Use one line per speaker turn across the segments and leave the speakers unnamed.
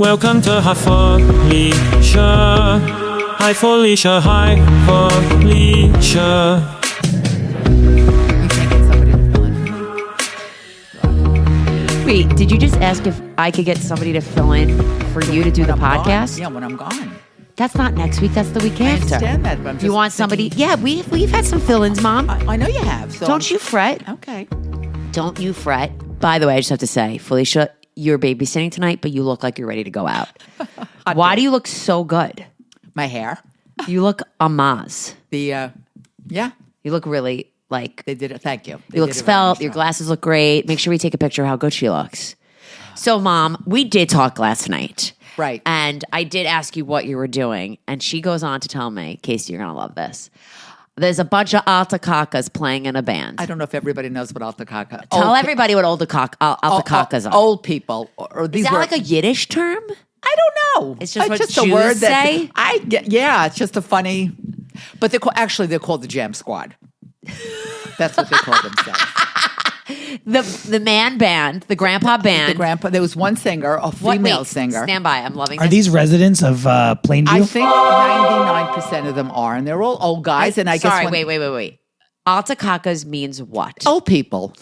Welcome to Hi Felicia. Hi Felicia, hi Felicia.
Wait, did you just ask if I could get somebody to fill in for you to do the podcast?
Yeah, when I'm gone.
That's not next week. That's the week
I
after.
understand that, but I'm just
You want somebody?
thinking-
Yeah, we've had some fill-ins, Mom.
I know you have. So
Don't you fret.
Okay.
Don't you fret. By the way, I just have to say, Felicia, you're babysitting tonight, but you look like you're ready to go out. Why do you look so good?
My hair.
You look amaz.
Yeah.
You look really like
They did it. Thank you. They
you look
did a very
svelte.
nice
Your
job.
glasses look great. Make sure we take a picture of how good she looks. So, Mom, we did talk last night.
Right.
And I did ask you what you were doing. And she goes on to tell me, Casey, you're going to love this. There's a bunch of Alte Kakas playing in a band.
I don't know if everybody knows what Alte Kake.
Tell everybody what Alte Kakas are.
Old people. Or these
Is that
were,
like a Yiddish term?
I don't know.
It's just what
a
Jews
word that
say?
I get. Yeah, it's just a funny. But they're called the Jam Squad. That's what they call themselves.
The man band, the grandpa band.
There was one singer, a female
Wait,
singer.
Stand by. I'm loving
Are
this.
these residents of Plainview?
I think 99% of them are, and they're all old guys. And I
Sorry,
guess
wait. Alte Kakas means what?
old people.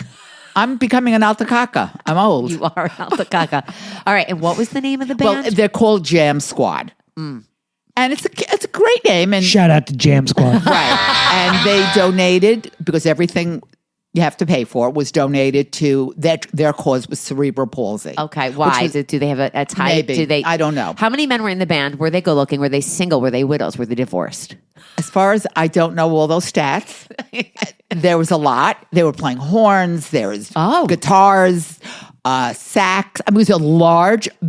I'm becoming an Alte Kake. I'm old.
You are an Alte Kaka. All right, and what was the name of the band?
Well, they're called Jam Squad, and it's a great name. And
Shout out to Jam Squad.
right, and they donated because everything you have to pay for was donated to their cause was cerebral palsy.
Okay, why?
was-
Do they have a type?
Maybe.
Do they?
I don't know.
How many men were in the band? Were they good looking? Were they single? Were they widows? Were they divorced?
As far as I don't know all those stats, there was a lot. They were playing horns. There was guitars, sax. I mean, it was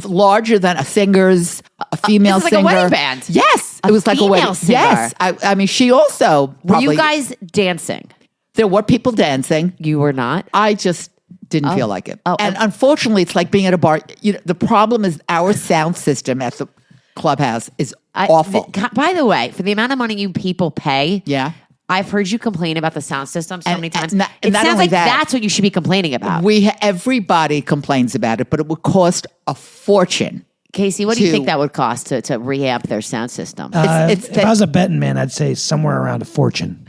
larger than a singer's, a female
This is
singer.
like a wedding band.
Yes,
A
it was like a wedding.
female singer.
Yes, I mean, she also
Were
probably.
you guys dancing?
There were people dancing.
You were not.
I just didn't feel like it.
Oh,
and unfortunately, it's like being at a bar. You know, the problem is our sound system at the clubhouse is awful.
By the way, for the amount of money you people pay,
Yeah.
I've heard you complain about the sound system so many times.
and not
It sounds
only
like
that-
that's what you should be complaining about.
Everybody complains about it, but it would cost a fortune.
Casey, what do you
to-
think that would cost to rehab their sound system?
It's
if I was a betting man, I'd say somewhere around a fortune.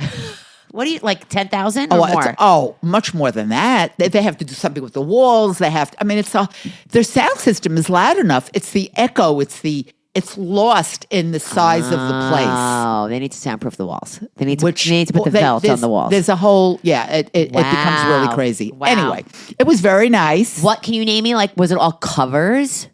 What do you like? 10,000 or more?
Much more than that. They have to do something with the walls. They have to, I mean, their sound system is loud enough. It's the echo. It's lost in the size of the place.
Oh, they need to soundproof the walls. They need to put the felt on the walls.
There's a whole, it becomes really
Wow.
crazy.
Wow.
Anyway, it was very nice.
What can you name me? Like, was it all covers?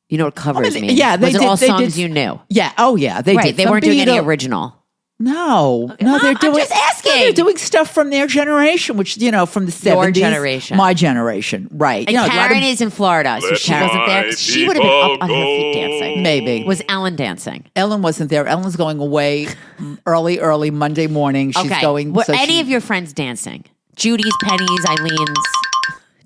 You know what covers mean?
Yeah,
was it all
they
songs
did,
you knew?
Yeah, oh yeah, they
Right,
did.
they
Some
weren't doing any
Beatles-
original.
No,
Mom,
they're
I'm
doing.
just asking.
No, they're doing stuff from their generation, which from the 70s.
Your generation.
My generation, right?
And
a lot
Karen
of-
is in Florida, so she wasn't there. She would have been up on her feet dancing.
Maybe.
Was Ellen dancing?
Ellen wasn't there. Ellen's going away early Monday morning. She's
Okay.
going.
Were
so
any
she-
of your friends dancing? Judy's, Penny's, Eileen's.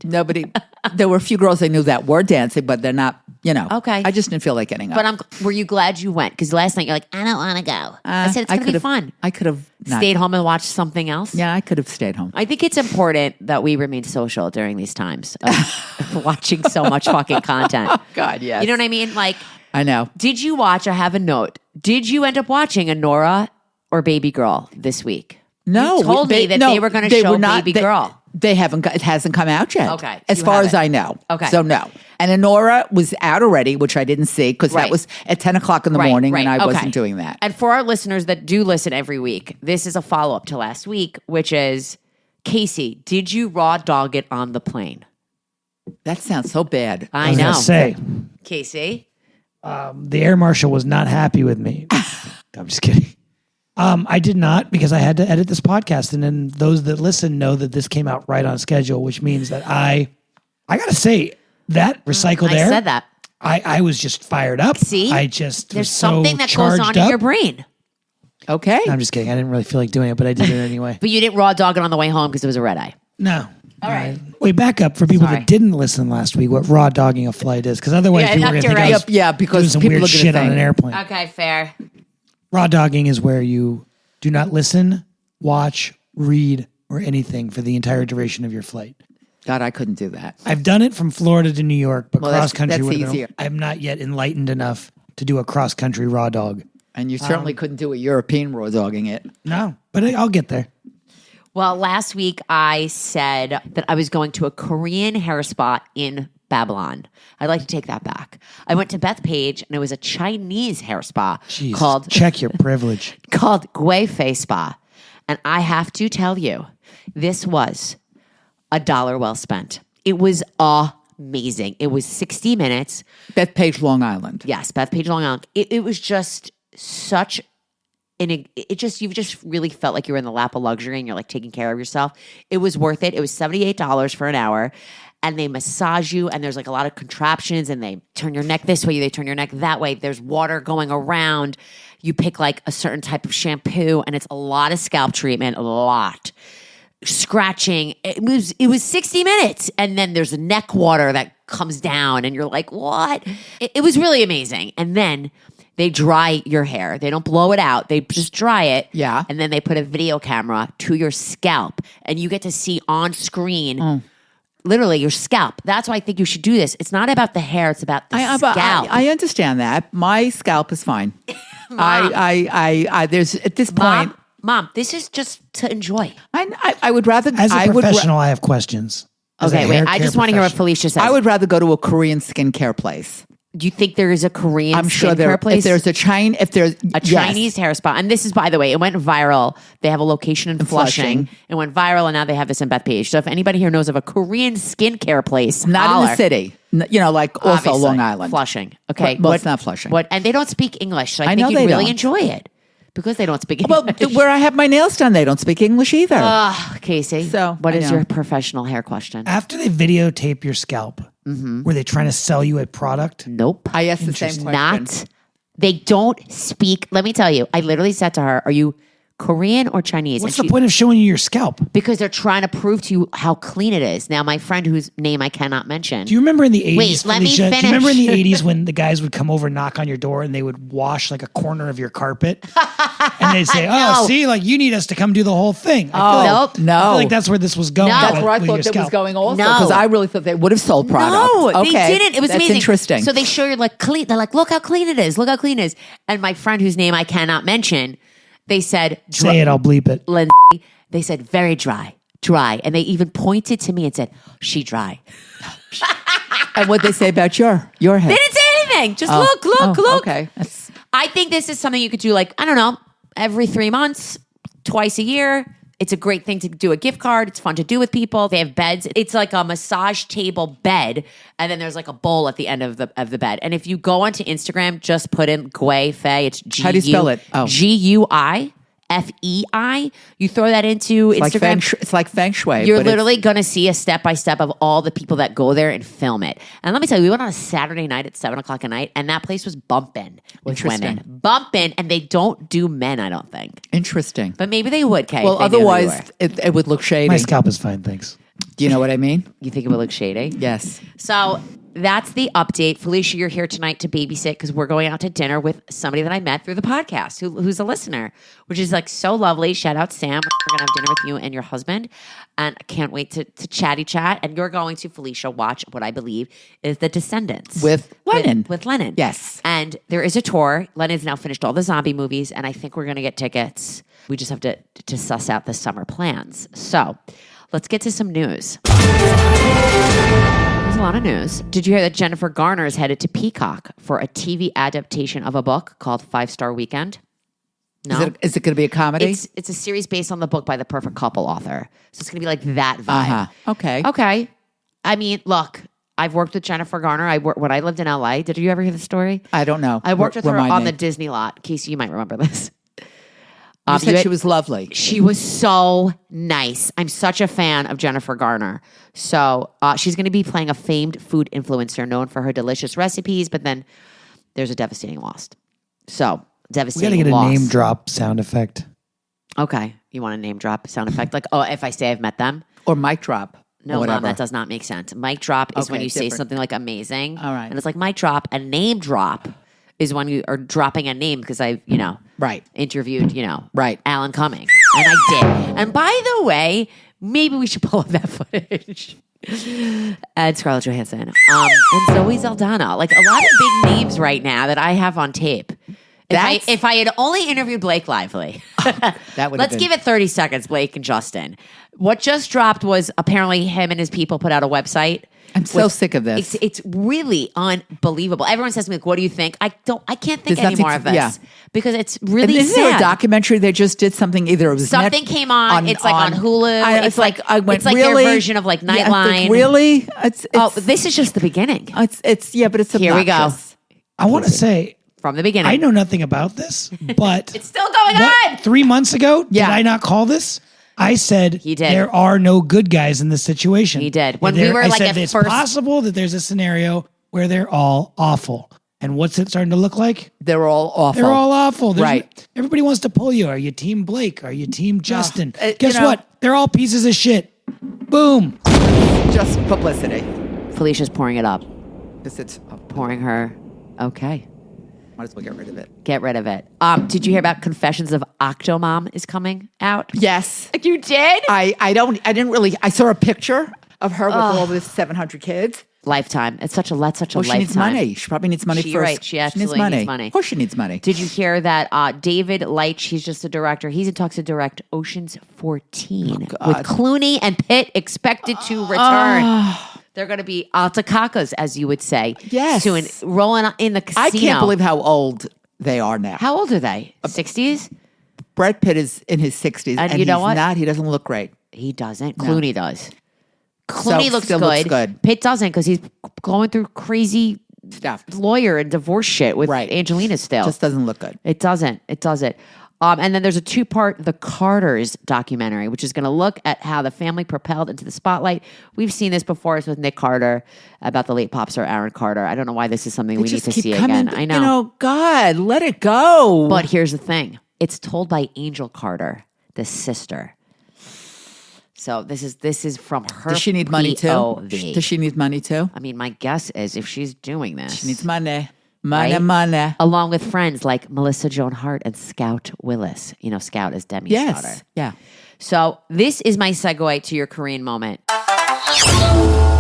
Nobody. There were a few girls I knew that were dancing, but they're not.
Okay.
I just didn't feel like getting up.
But were you glad you went? Because last night you're like, I don't want to go. I said it's going to be
could've-
fun.
I could have
Stayed home and watched something else.
Yeah, I could have stayed home.
I think it's important that we remain social during these times of watching so much fucking content.
Oh, God, yes.
You know what I mean? Like,
I know.
did you watch? I have a note. Did you end up watching a Nora or Baby Girl this week?
No,
You told me that they were going to show Baby Girl.
They haven't. It hasn't come out yet.
Okay,
as
you
far
haven't.
as I know.
Okay.
so no. And Honora was out already, which I didn't see because
Right.
that was at 10:00 in the morning, and I wasn't doing that.
And for our listeners that do listen every week, this is a follow up to last week, which is Casey, did you raw dog it on the plane?
That sounds so bad.
I
was
know.
gonna say
Casey.
the air marshal was not happy with me. I'm just kidding. I did not because I had to edit this podcast, and then those that listen know that this came out right on schedule, which means that I gotta say that recycled air.
I said that.
I was just fired up.
See?
I just
There's
was so
something that goes on
charged
in
up.
your brain.
Okay.
No, I'm just kidding. I didn't really feel like doing it, but I did it anyway.
But you didn't raw dog it on the way home because it was a red eye.
No.
All right.
Wait, back up for people
Sorry.
that didn't listen last week. What raw dogging a flight is, because otherwise
Yeah,
people are
no,
going to
you're
think I
right.
was
Yeah, because
doing some
people
weird
are gonna
shit on
think.
an airplane.
Okay, fair.
Raw dogging is where you do not listen, watch, read, or anything for the entire duration of your flight.
God, I couldn't do that.
I've done it from Florida to New York, but
Well,
cross country
that's
would have been.
easier.
I'm not yet enlightened enough to do a cross country raw dog.
And you certainly couldn't do a European raw dogging it.
No, but I'll get there.
Well, last week I said that I was going to a Korean hair spa in Babylon. I'd like to take that back. I went to Bethpage and it was a Chinese hair spa
Jesus,
called
check your privilege.
Gui Fei Spa. And I have to tell you, this was $1 well spent. It was amazing. It was 60 minutes.
Bethpage, Long Island.
Yes, Bethpage, Long Island. It was just such you just really felt like you were in the lap of luxury and you're like taking care of yourself. It was worth it. It was $78 for an hour. And they massage you, and there's like a lot of contraptions, and they turn your neck this way, they turn your neck that way. There's water going around. You pick like a certain type of shampoo, and it's a lot of scalp treatment, a lot. Scratching. It was 60 minutes. And then there's a neck water that comes down, and you're like, what? It was really amazing. And then they dry your hair. They don't blow it out. They just dry it.
Yeah.
And then they put a video camera to your scalp, and you get to see on screen literally your scalp. That's why I think you should do this. It's not about the hair. It's about the scalp.
I understand that. My scalp is fine. I there's at this point.
Mom, this is just to enjoy.
I would rather.
As a professional, I have questions. As a
Okay, wait.
hair
I
care
just want to hear what
professional.
Felicia says.
I would rather go to a Korean skincare place.
Do you think there is a Korean
I'm sure
skincare place?
If there's a
Chinese hair spa, and this is, by the way, it went viral. They have a location in Flushing. It went viral, and now they have this in Bethpage. So if anybody here knows of a Korean skincare place,
not
holler.
in the city, like also
Obviously,
Long Island,
Flushing. Okay,
Well, it's not Flushing.
And they don't speak English, so I think
know
you'd
they
really
don't.
enjoy it because they don't speak
Well,
English.
where I have my nails done, they don't speak English either.
Casey,
So,
what
I
is
know.
your professional hair question?
After they videotape your scalp, were they trying to sell you a product?
Nope.
I asked the same question.
Not. They don't speak. Let me tell you. I literally said to her, "Are you Korean or Chinese?"
What's
And
the point of showing you your scalp?
Because they're trying to prove to you how clean it is. Now, my friend whose name I cannot mention.
Do you remember in the 80s,
Wait, let me
Felicia? Do you remember in
finish.
the 80s when the guys would come over, knock on your door, and they would wash like a corner of your carpet? And they'd say,
No.
see, like you need us to come do the whole thing. I feel
Nope.
I
No,
feel like that's where this was going.
No.
with-
that's where I
with
thought
your
that was
scalp.
going also
No.
because I really thought they would have sold products.
No,
Okay.
they didn't. It was
That's
amazing.
interesting.
So they show you like clean. They're like, look how clean it is. Look how clean it is. And my friend whose name I cannot mention, they said,
Say it, I'll bleep it.
Lindsay, they said very dry. And they even pointed to me and said, she dry.
And what they say about your hair?
They didn't say anything. Just look.
Okay.
I think this is something you could do like, I don't know, every 3 months, twice a year. It's a great thing to do a gift card. It's fun to do with people. They have beds. It's like a massage table bed, and then there's like a bowl at the end of the bed. And if you go onto Instagram, just put in Gui Fei. It's
How do you spell it? Oh.
GUIFEI. You throw that into Instagram.
It's like feng shui.
You're
but
literally going to see a step-by-step of all the people that go there and film it. And let me tell you, we went on a Saturday night at 7:00 at night, and that place was bumping with
Interesting.
women. Bumping, and they don't do men, I don't think.
Interesting.
But maybe they would, Kay.
Well,
if they knew they
otherwise,
were.
it would look shady.
My scalp is fine, thanks.
Do you know what I mean?
You think it would look shady?
Yes.
So that's the update. Felicia, you're here tonight to babysit because we're going out to dinner with somebody that I met through the podcast who's a listener, which is like so lovely. Shout out, Sam. We're going to have dinner with you and your husband. And I can't wait to chatty chat. And you're going to, Felicia, watch what I believe is The Descendants.
With Lennon.
With Lennon.
Yes.
And there is a tour. Lennon's now finished all the zombie movies, and I think we're going to get tickets. We just have to suss out the summer plans. So let's get to some news. There's a lot of news. Did you hear that Jennifer Garner is headed to Peacock for a TV adaptation of a book called 5 Star Weekend? No.
Is it going to be a comedy?
It's a series based on the book by the Perfect Couple author. So it's going to be like that vibe.
Uh-huh. Okay.
Okay. I mean, look, I've worked with Jennifer Garner. When I lived in LA. Did you ever hear the story?
I don't know.
I worked with her
Remind
on
me.
the Disney lot. Casey, you might remember this.
You said she was lovely.
She was so nice. I'm such a fan of Jennifer Garner. So she's going to be playing a famed food influencer known for her delicious recipes, but then there's a devastating loss. So
We
devastating
got to get
loss.
a name drop sound effect.
Okay. You want a name drop sound effect? Like, oh, if I say I've met them?
Or mic drop.
No,
or whatever.
Mom, that does not make sense. Mic drop is when
Okay,
you say
different.
something like amazing.
All right.
And it's like mic drop. A name drop is when you are dropping a name because I've,
Right.
interviewed,
Right.
Alan Cumming. And I did. And by the way, maybe we should pull up that footage. and Scarlett Johansson, and Zoe Saldana. Like a lot of big names right now that I have on tape. If I had only interviewed Blake Lively,
that would.
Let's give it 30 seconds, Blake and Justin. What just dropped was apparently him and his people put out a website.
I'm so sick of this.
It's really unbelievable. Everyone says to me, like, "What do you think?" I can't think anymore of this because it's really
Isn't
sad.
there a documentary they just did something? Either it was
something came on. It's like on Hulu. It's like
I went,
it's like
really?
their version of like Nightline.
Like, really?
This is just the beginning.
But it's obnoxious.
Here we go.
I want to say
from the beginning.
I know nothing about this, but
it's still going on.
3 months ago,
Yeah.
did I not call this? I said
He did.
there are no good guys in this situation.
He did.
When
we were
I
like
said
at
it's
first,
possible that there's a scenario where they're all awful. And what's it starting to look like?
They're all awful.
They're all awful.
Right.
Everybody wants to pull you. Are you team Blake? Are you team Justin? Guess
you know-
what? They're all pieces of shit. Boom.
Just publicity.
Felicia's pouring it up.
Because it's
Pouring her. Okay.
might as well get rid of it.
Get rid of it. Did you hear about Confessions of Octomom is coming out?
Yes.
You did?
I didn't really. I saw a picture of her with all the 700 kids.
Lifetime. It's such a lifetime.
She needs money. She probably needs money
She-
first.
right. She absolutely needs money.
Of course she needs money.
Did you hear that David Leitch, he's just a director, he's in talks to direct Ocean's 14 with Clooney and Pitt expected to return. They're going to be Alte Kakes, as you would say.
Yes.
Soon, rolling in the casino.
I can't believe how old they are now.
How old are they? 60s?
Brad Pitt is in his 60s.
And
And
you know
he's
what?
not. He doesn't look great.
He doesn't. Clooney does. Clooney looks
still
good.
looks good.
Pitt doesn't because he's going through crazy
Stuff.
lawyer and divorce shit with
Right.
Angelina still.
Just doesn't look good.
It doesn't. It doesn't. And then there's a 2-part The Carters documentary, which is going to look at how the family propelled into the spotlight. We've seen this before. It's with Nick Carter about the late pop star Aaron Carter. I don't know why this is something we need
Just
to
keep
see
coming.
again. I know.
You know, God, let it go.
But here's the thing. It's told by Angel Carter, the sister. So this is from her.
Does she need money too?
POV.
Does she need money too?
I mean, my guess is if she's doing this,
She needs money. Money,
Right?
money.
along with friends like Melissa Joan Hart and Scout Willis. You know, Scout is Demi's daughter.
Yes. Yeah.
So this is my segue to your Korean moment.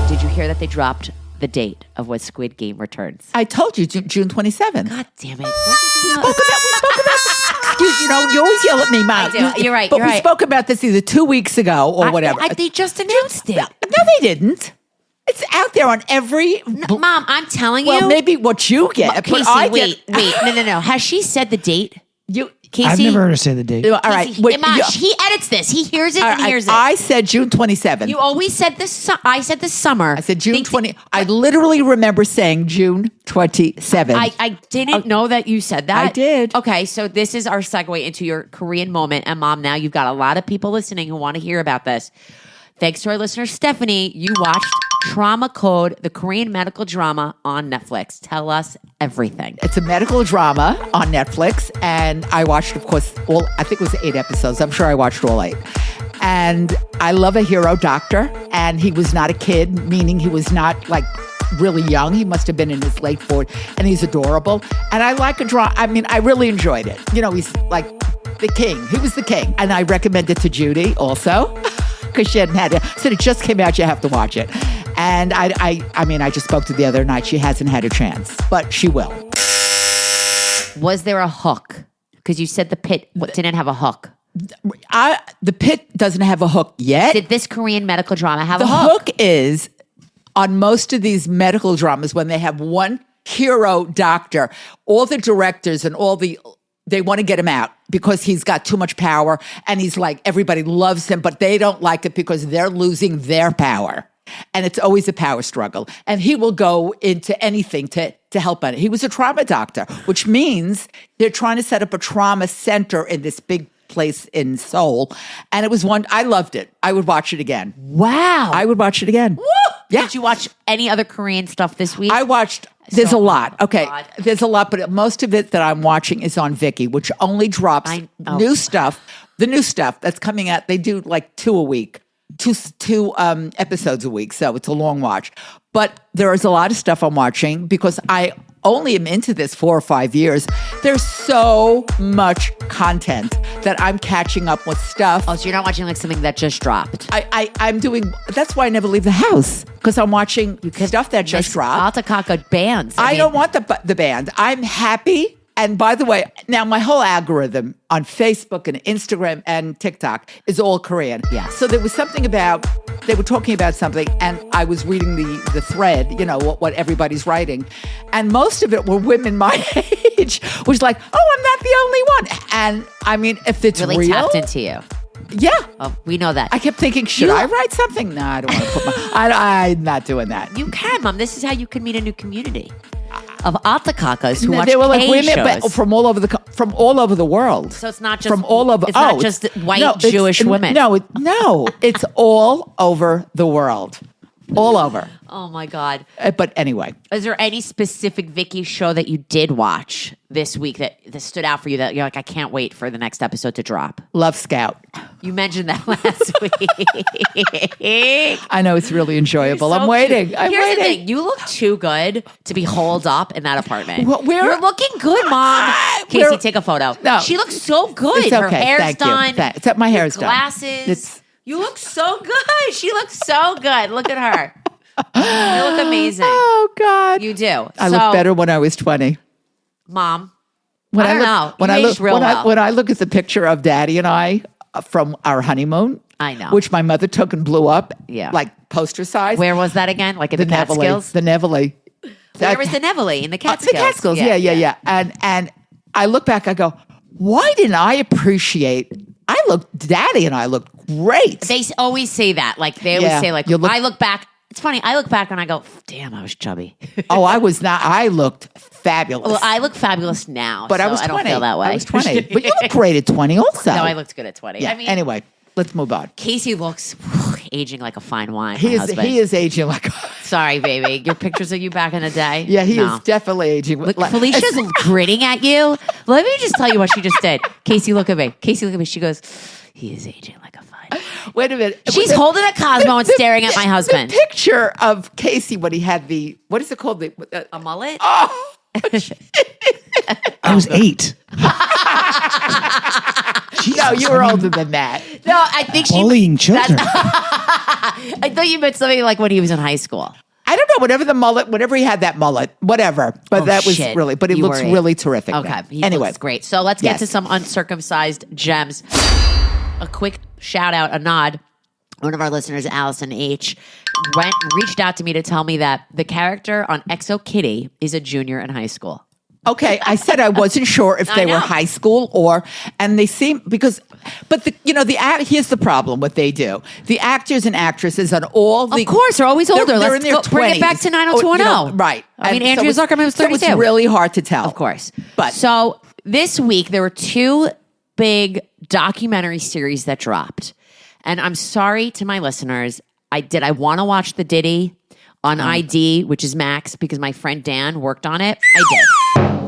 Did you hear that they dropped the date of when Squid Game returns?
I told you, June 27th.
God damn it! When did you know?
We spoke about you always yell at me, Mom.
I do. You're right,
But
you're
we
right.
spoke about this either 2 weeks ago or whatever.
They just announced it.
No, they didn't. It's out there on every.
Mom, I'm telling you.
Well, maybe what you get. but
Casey,
I
wait.
get,
No. Has she said the date?
You,
Casey?
I've never heard her say the date.
all right.
Casey,
wait,
Mom,
you-
he edits this. He hears it
all
and
right,
hears it.
I said June 27th.
You always said this. I said the summer.
I said June 20. I literally remember saying June 27th.
I didn't know that you said that.
I did.
Okay, so this is our segue into your Korean moment. And Mom, now you've got a lot of people listening who want to hear about this. Thanks to our listener, Stephanie, you watched Trauma Code, the Korean medical drama on Netflix. Tell us everything.
It's a medical drama on Netflix, and I watched, of course, I think it was 8 episodes. I'm sure I watched all 8. And I love a hero doctor, and he was not a kid, meaning he was not like really young. He must have been in his late 40s, and he's adorable. And I like a drama. I mean, I really enjoyed it. You know, he's like the king. He was the king. And I recommend it to Judy also, because she hadn't had it. I said, it just came out. You have to watch it. And I mean, I just spoke to the other night. She hasn't had a chance, but she will.
Was there a hook? Because you said the pit didn't have a hook.
The Pit doesn't have a hook yet.
Did this Korean medical drama have
The
a hook?
hook is on most of these medical dramas when they have one hero doctor, all the directors and they want to get him out because he's got too much power and he's like, everybody loves him, but they don't like it because they're losing their power. And it's always a power struggle. And he will go into anything to help on it. He was a trauma doctor, which means they're trying to set up a trauma center in this big place in Seoul. And it was I loved it. I would watch it again.
Wow.
I would watch it again.
Woo!
Yeah.
Did you watch any other Korean stuff this week?
I watched, there's a lot. Okay.
God.
There's a lot, but most of it that I'm watching is on Viki, which only drops new stuff. The new stuff that's coming out, they do like 2 a week, two episodes a week. So it's a long watch. But there is a lot of stuff I'm watching because I only am into this 4 or 5 years. There's so much content that I'm catching up with stuff.
Oh, so you're not watching like something that just dropped.
I'm doing, that's why I never leave the house, because I'm watching stuff that just dropped.
Alte Kake bands.
I don't want the band. I'm happy. And by the way, now my whole algorithm on Facebook and Instagram and TikTok is all Korean.
Yes.
So there was something about, they were talking about something, and I was reading the thread, what everybody's writing. And most of it were women my age, which like, oh, I'm not the only one. And I mean, if it's
really
real.
tapped into you.
Yeah.
Oh, we know that.
I kept thinking, should I write something? No, I don't want to put I'm not doing that.
You can, Mom. This is how you can meet a new community of Alte Kakes who watch
they were like women,
shows.
but from all over the world.
So it's not just
from all over.
It's not just white Jewish women.
No, it's all over the world, all over.
Oh my God!
But anyway,
is there any specific Vicky show that you did watch this week that stood out for you that you're like, I can't wait for the next episode to drop?
Love Scout.
You mentioned that last week.
I know it's really enjoyable. I'm waiting. I'm
Here's
waiting.
the thing: you look too good to be holed up in that apartment.
Well,
you're looking good, Mom. Casey, take a photo.
No,
she looks so good.
It's okay.
Her hair's
Thank
done.
You. Except my hair's done.
Glasses. You look so good. She looks so good. Look at her. You look amazing.
Oh God,
you do.
I look better when I was 20.
Mom,
when
I don't know.
When I look at the picture of Daddy and I from our honeymoon,
I know,
which my mother took and blew up, like poster size.
Where was that again? Like in the Catskills?
The Neville.
Where was the Neville? In the Catskills?
The Catskills. Yeah. And I look back. I go, why didn't I appreciate? Daddy and I looked great.
They always say that. Like they always say, like I look back. It's funny. I look back and I go, damn, I was chubby.
Oh, I was not. I looked fabulous.
Well, I look fabulous now,
but I was 20.
I don't feel that way.
I was 20. But you look great at 20 also.
No, I looked good at 20.
Yeah.
I mean,
anyway, let's move on.
Casey looks aging like a fine wine.
He is aging like.
Sorry, baby. Your pictures of you back in the day.
Yeah, he is definitely aging.
Look, Felicia's grinning at you. Let me just tell you what she just did. Casey, look at me. She goes, he is aging like a fine wine.
Wait a minute.
She's holding a Cosmo and staring at my husband.
The picture of Casey when he had what is it called?
A mullet?
Oh.
I was 8.
No, you were older than that.
No, I think
bullying children.
I thought you meant something like when he was in high school.
I don't know, whatever he had that mullet, whatever. But that was really, but he looks really terrific.
Okay.
He looks
great. So let's get to some uncircumcised gems. A quick shout out, a nod. One of our listeners, Allison H., reached out to me to tell me that the character on Exo Kitty is a junior in high school.
Okay, I said I wasn't sure if they were high school and they seem here's the problem. What they do, the actors and actresses on all the,
of course, they're always older.
They're
Let's
in their 20s.
Bring it back to 90210.
Right.
I mean, Andrew Zuckerman was 32.
So it's really hard to tell,
of course.
But
so this week there were 2 big documentary series that dropped, and I'm sorry to my listeners. I want to watch the Diddy on ID, which is Max, because my friend Dan worked on it. I did.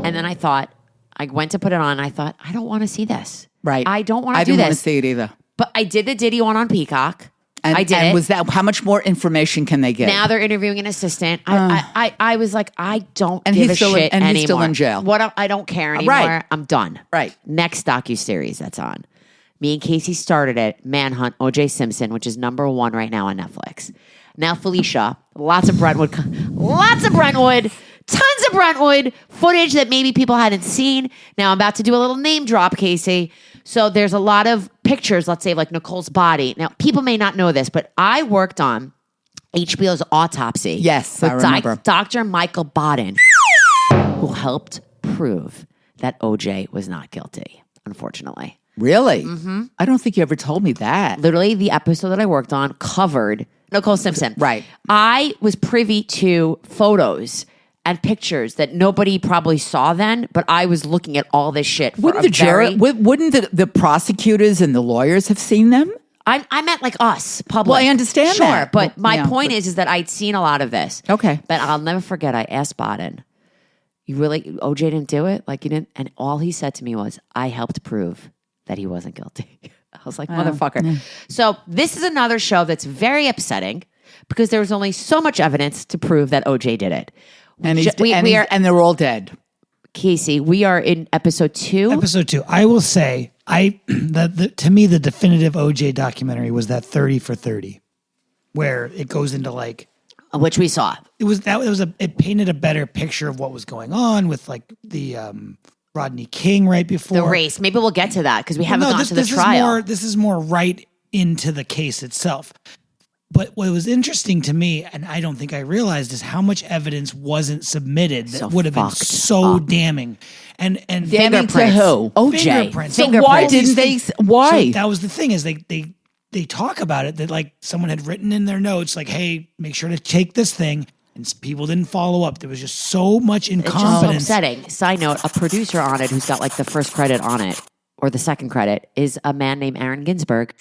And then I went to put it on, and I thought, I don't want to see this.
Right.
I don't want to do this.
I didn't want to see it either.
But I did the Diddy one on Peacock.
And,
I did
and
it.
was that, how much more information can they get?
Now they're interviewing an assistant. I was like, I don't
and
give
he's
a
still
shit
and
anymore.
He's still in jail.
I don't care anymore.
Right.
I'm done.
Right.
Next docuseries that's on. Me and Casey started it, Manhunt, O.J. Simpson, which is #1 right now on Netflix. Now Felicia, lots of Brentwood, tons of Brentwood footage that maybe people hadn't seen. Now I'm about to do a little name drop, Casey. So there's a lot of pictures, let's say like Nicole's body. Now people may not know this, but I worked on HBO's Autopsy.
Yes,
with
I remember.
Dr. Michael Baden, who helped prove that OJ was not guilty, unfortunately.
Really? Mm-hmm. I don't think you ever told me that.
Literally, the episode that I worked on covered Nicole Simpson.
Right.
I was privy to photos and pictures that nobody probably saw then, but I was looking at all this shit.
Wouldn't the prosecutors and the lawyers have seen them?
I meant like us, public.
Well, I understand
sure,
that.
But my point is that I'd seen a lot of this.
Okay.
But I'll never forget, I asked Baden, OJ didn't do it? Like, you didn't? And all he said to me was, I helped prove that he wasn't guilty. I was like, motherfucker. Yeah. So this is another show that's very upsetting because there was only so much evidence to prove that OJ did it.
And
we are
and they're all dead.
Casey. We are in episode 2.
Episode 2. I will say, to me, the definitive OJ documentary was that 30 for 30, where it goes into like,
which we saw.
It painted a better picture of what was going on with like the Rodney King right before
The race. Maybe we'll get to that because we haven't gotten to the trial.
This is more right into the case itself. But what was interesting to me, and I don't think I realized, is how much evidence wasn't submitted that would have been so damning. And
Damning to who?
OJ.
Fingerprints.
So why didn't they? Why?
So that was the thing, is they talk about it, that like someone had written in their notes like, hey, make sure to take this thing. And people didn't follow up. There was just so much incompetence.
It's so upsetting. Side note, a producer on it who's got like the first credit on it, or the second credit, is a man named Aaron Ginsberg,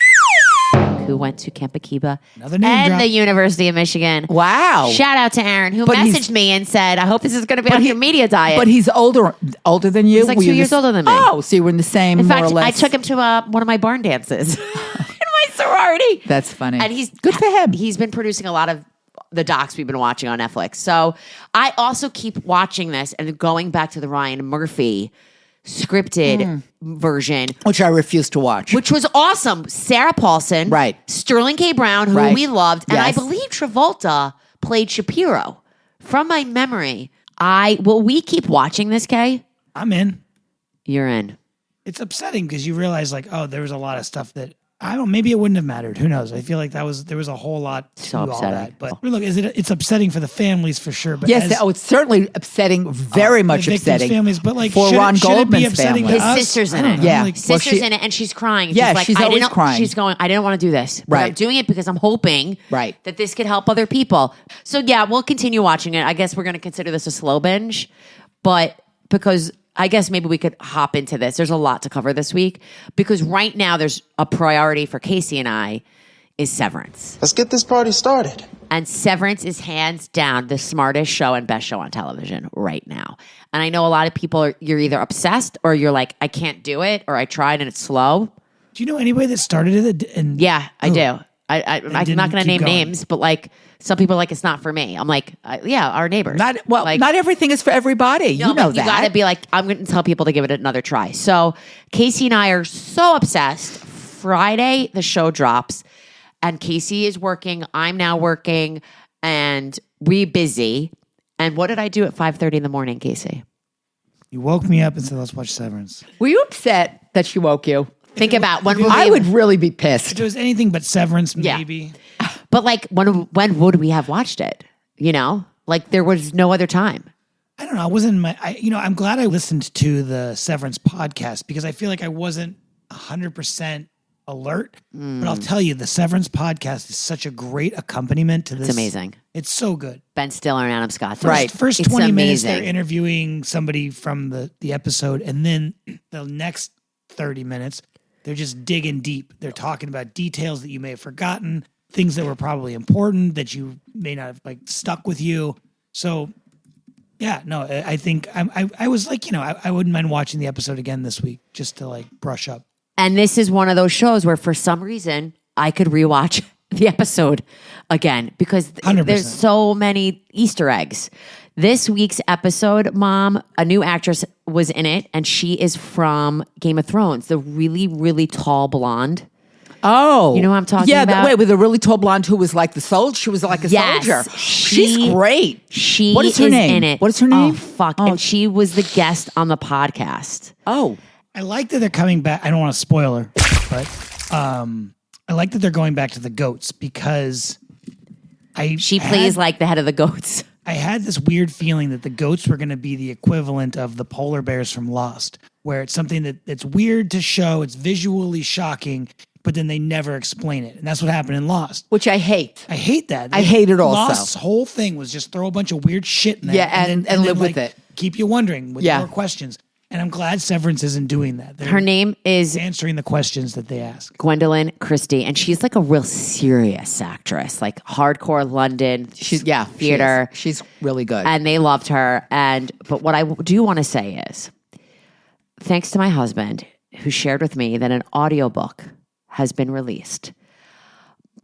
who went to Kempekiba
Another name
and
drop.
the University of Michigan.
Wow.
Shout out to Aaron, who
But
messaged me and said, I hope this is going to be on your media diet.
But he's older than you.
He's like
Were
2
you
years older than me.
Oh, so you were in the same,
in
more
fact,
or less.
I took him to one of my barn dances in my sorority.
That's funny.
And he's
good for him.
He's been producing a lot of the docs we've been watching on Netflix. So I also keep watching this and going back to the Ryan Murphy scripted version,
Which I refuse to watch.
which was awesome. Sarah Paulson,
Right.
Sterling K. Brown, who
Right.
we loved, and I
Yes.
believe Travolta played Shapiro. From my memory, will we keep watching this, Kay?
I'm in.
You're in.
It's upsetting because you realize like, oh, there was a lot of stuff that maybe it wouldn't have mattered. Who knows? I feel like there was a whole lot to
So
all
upsetting.
that. But look, it's upsetting for the families for sure. But
Yes,
as,
it's certainly upsetting, very much
the victims'
upsetting.
families, but like
for
should
Ron
it be
Goldman's
upsetting
family.
to
His
us?
sister's in
I don't
it.
know.
Yeah.
Like,
Well,
Sister's in it, and she's crying.
Yeah,
she's like,
she's
I
always
didn't,
crying.
She's going, I didn't want to do this. But I'm
Right.
doing it because I'm hoping
Right.
that this could help other people. So yeah, we'll continue watching it. I guess we're going to consider this a slow binge, but because I guess maybe we could hop into this. There's a lot to cover this week because right now there's a priority for Casey and I is Severance.
Let's get this party started.
And Severance is hands down the smartest show and best show on television right now. And I know a lot of people you're either obsessed or you're like, I can't do it, or I tried and it's slow.
do you know anybody that started it? And
Yeah, I do. I'm
didn't
not going to
keep
name
going.
names, but like some people are like, it's not for me. I'm like, yeah, our neighbors.
Not everything is for everybody.
No,
you know
but
that.
You got to be like, I'm going to tell people to give it another try. So Casey and I are so obsessed. Friday, the show drops, and Casey is working. I'm now working, and we busy. And what did I do at 5:30 in the morning, Casey?
You woke me up and said, let's watch Severance.
Were you upset that she woke you?
Think about when
I would really be
If
pissed.
it was anything but Severance,
Yeah.
maybe.
But like, when would we have watched it? You know, like there was no other time.
I don't know. I wasn't I'm glad I listened to the Severance podcast because I feel like I wasn't 100% alert. But I'll tell you, the Severance podcast is such a great accompaniment to this.
It's amazing.
It's so good.
Ben Stiller and Adam Scott.
First
It's
20 minutes,
amazing.
they're interviewing somebody from the episode. And then the next 30 minutes, they're just digging deep. They're talking about details that you may have forgotten, things that were probably important that you may not have like stuck with you. So yeah, no, I think I was like, I wouldn't mind watching the episode again this week just to like brush up.
And this is one of those shows where for some reason I could rewatch the episode again because
100%.
there's so many Easter eggs. This week's episode, Mom, a new actress was in it, and she is from Game of Thrones, the really, really tall blonde.
Oh.
You know who I'm talking
yeah,
about?
Wait, with a really tall blonde who was like the soldier. She was like a
Yes,
soldier.
she-
She's great.
She
What is her name?
in it.
What is her name?
Oh, fuck.
Oh.
And she was the guest on the podcast.
Oh.
I like that they're coming back. I don't want to spoil her, but I like that they're going back to the goats because
She plays like the head of the goats.
I had this weird feeling that the goats were going to be the equivalent of the polar bears from Lost, where it's something that's weird to show, it's visually shocking, but then they never explain it. And that's what happened in Lost.
Which I hate.
I hate that.
I hate it also.
Lost's whole thing was just throw a bunch of weird shit in there.
Yeah, and live with
like,
it.
Keep you wondering with
Yeah.
more questions. And I'm glad Severance isn't doing that. They're
Her name is
answering the questions that they ask.
Gwendolyn Christie, and she's like a real serious actress, like hardcore London theater.
She's really good.
And they loved her. But what I do want to say is, thanks to my husband, who shared with me that an audiobook has been released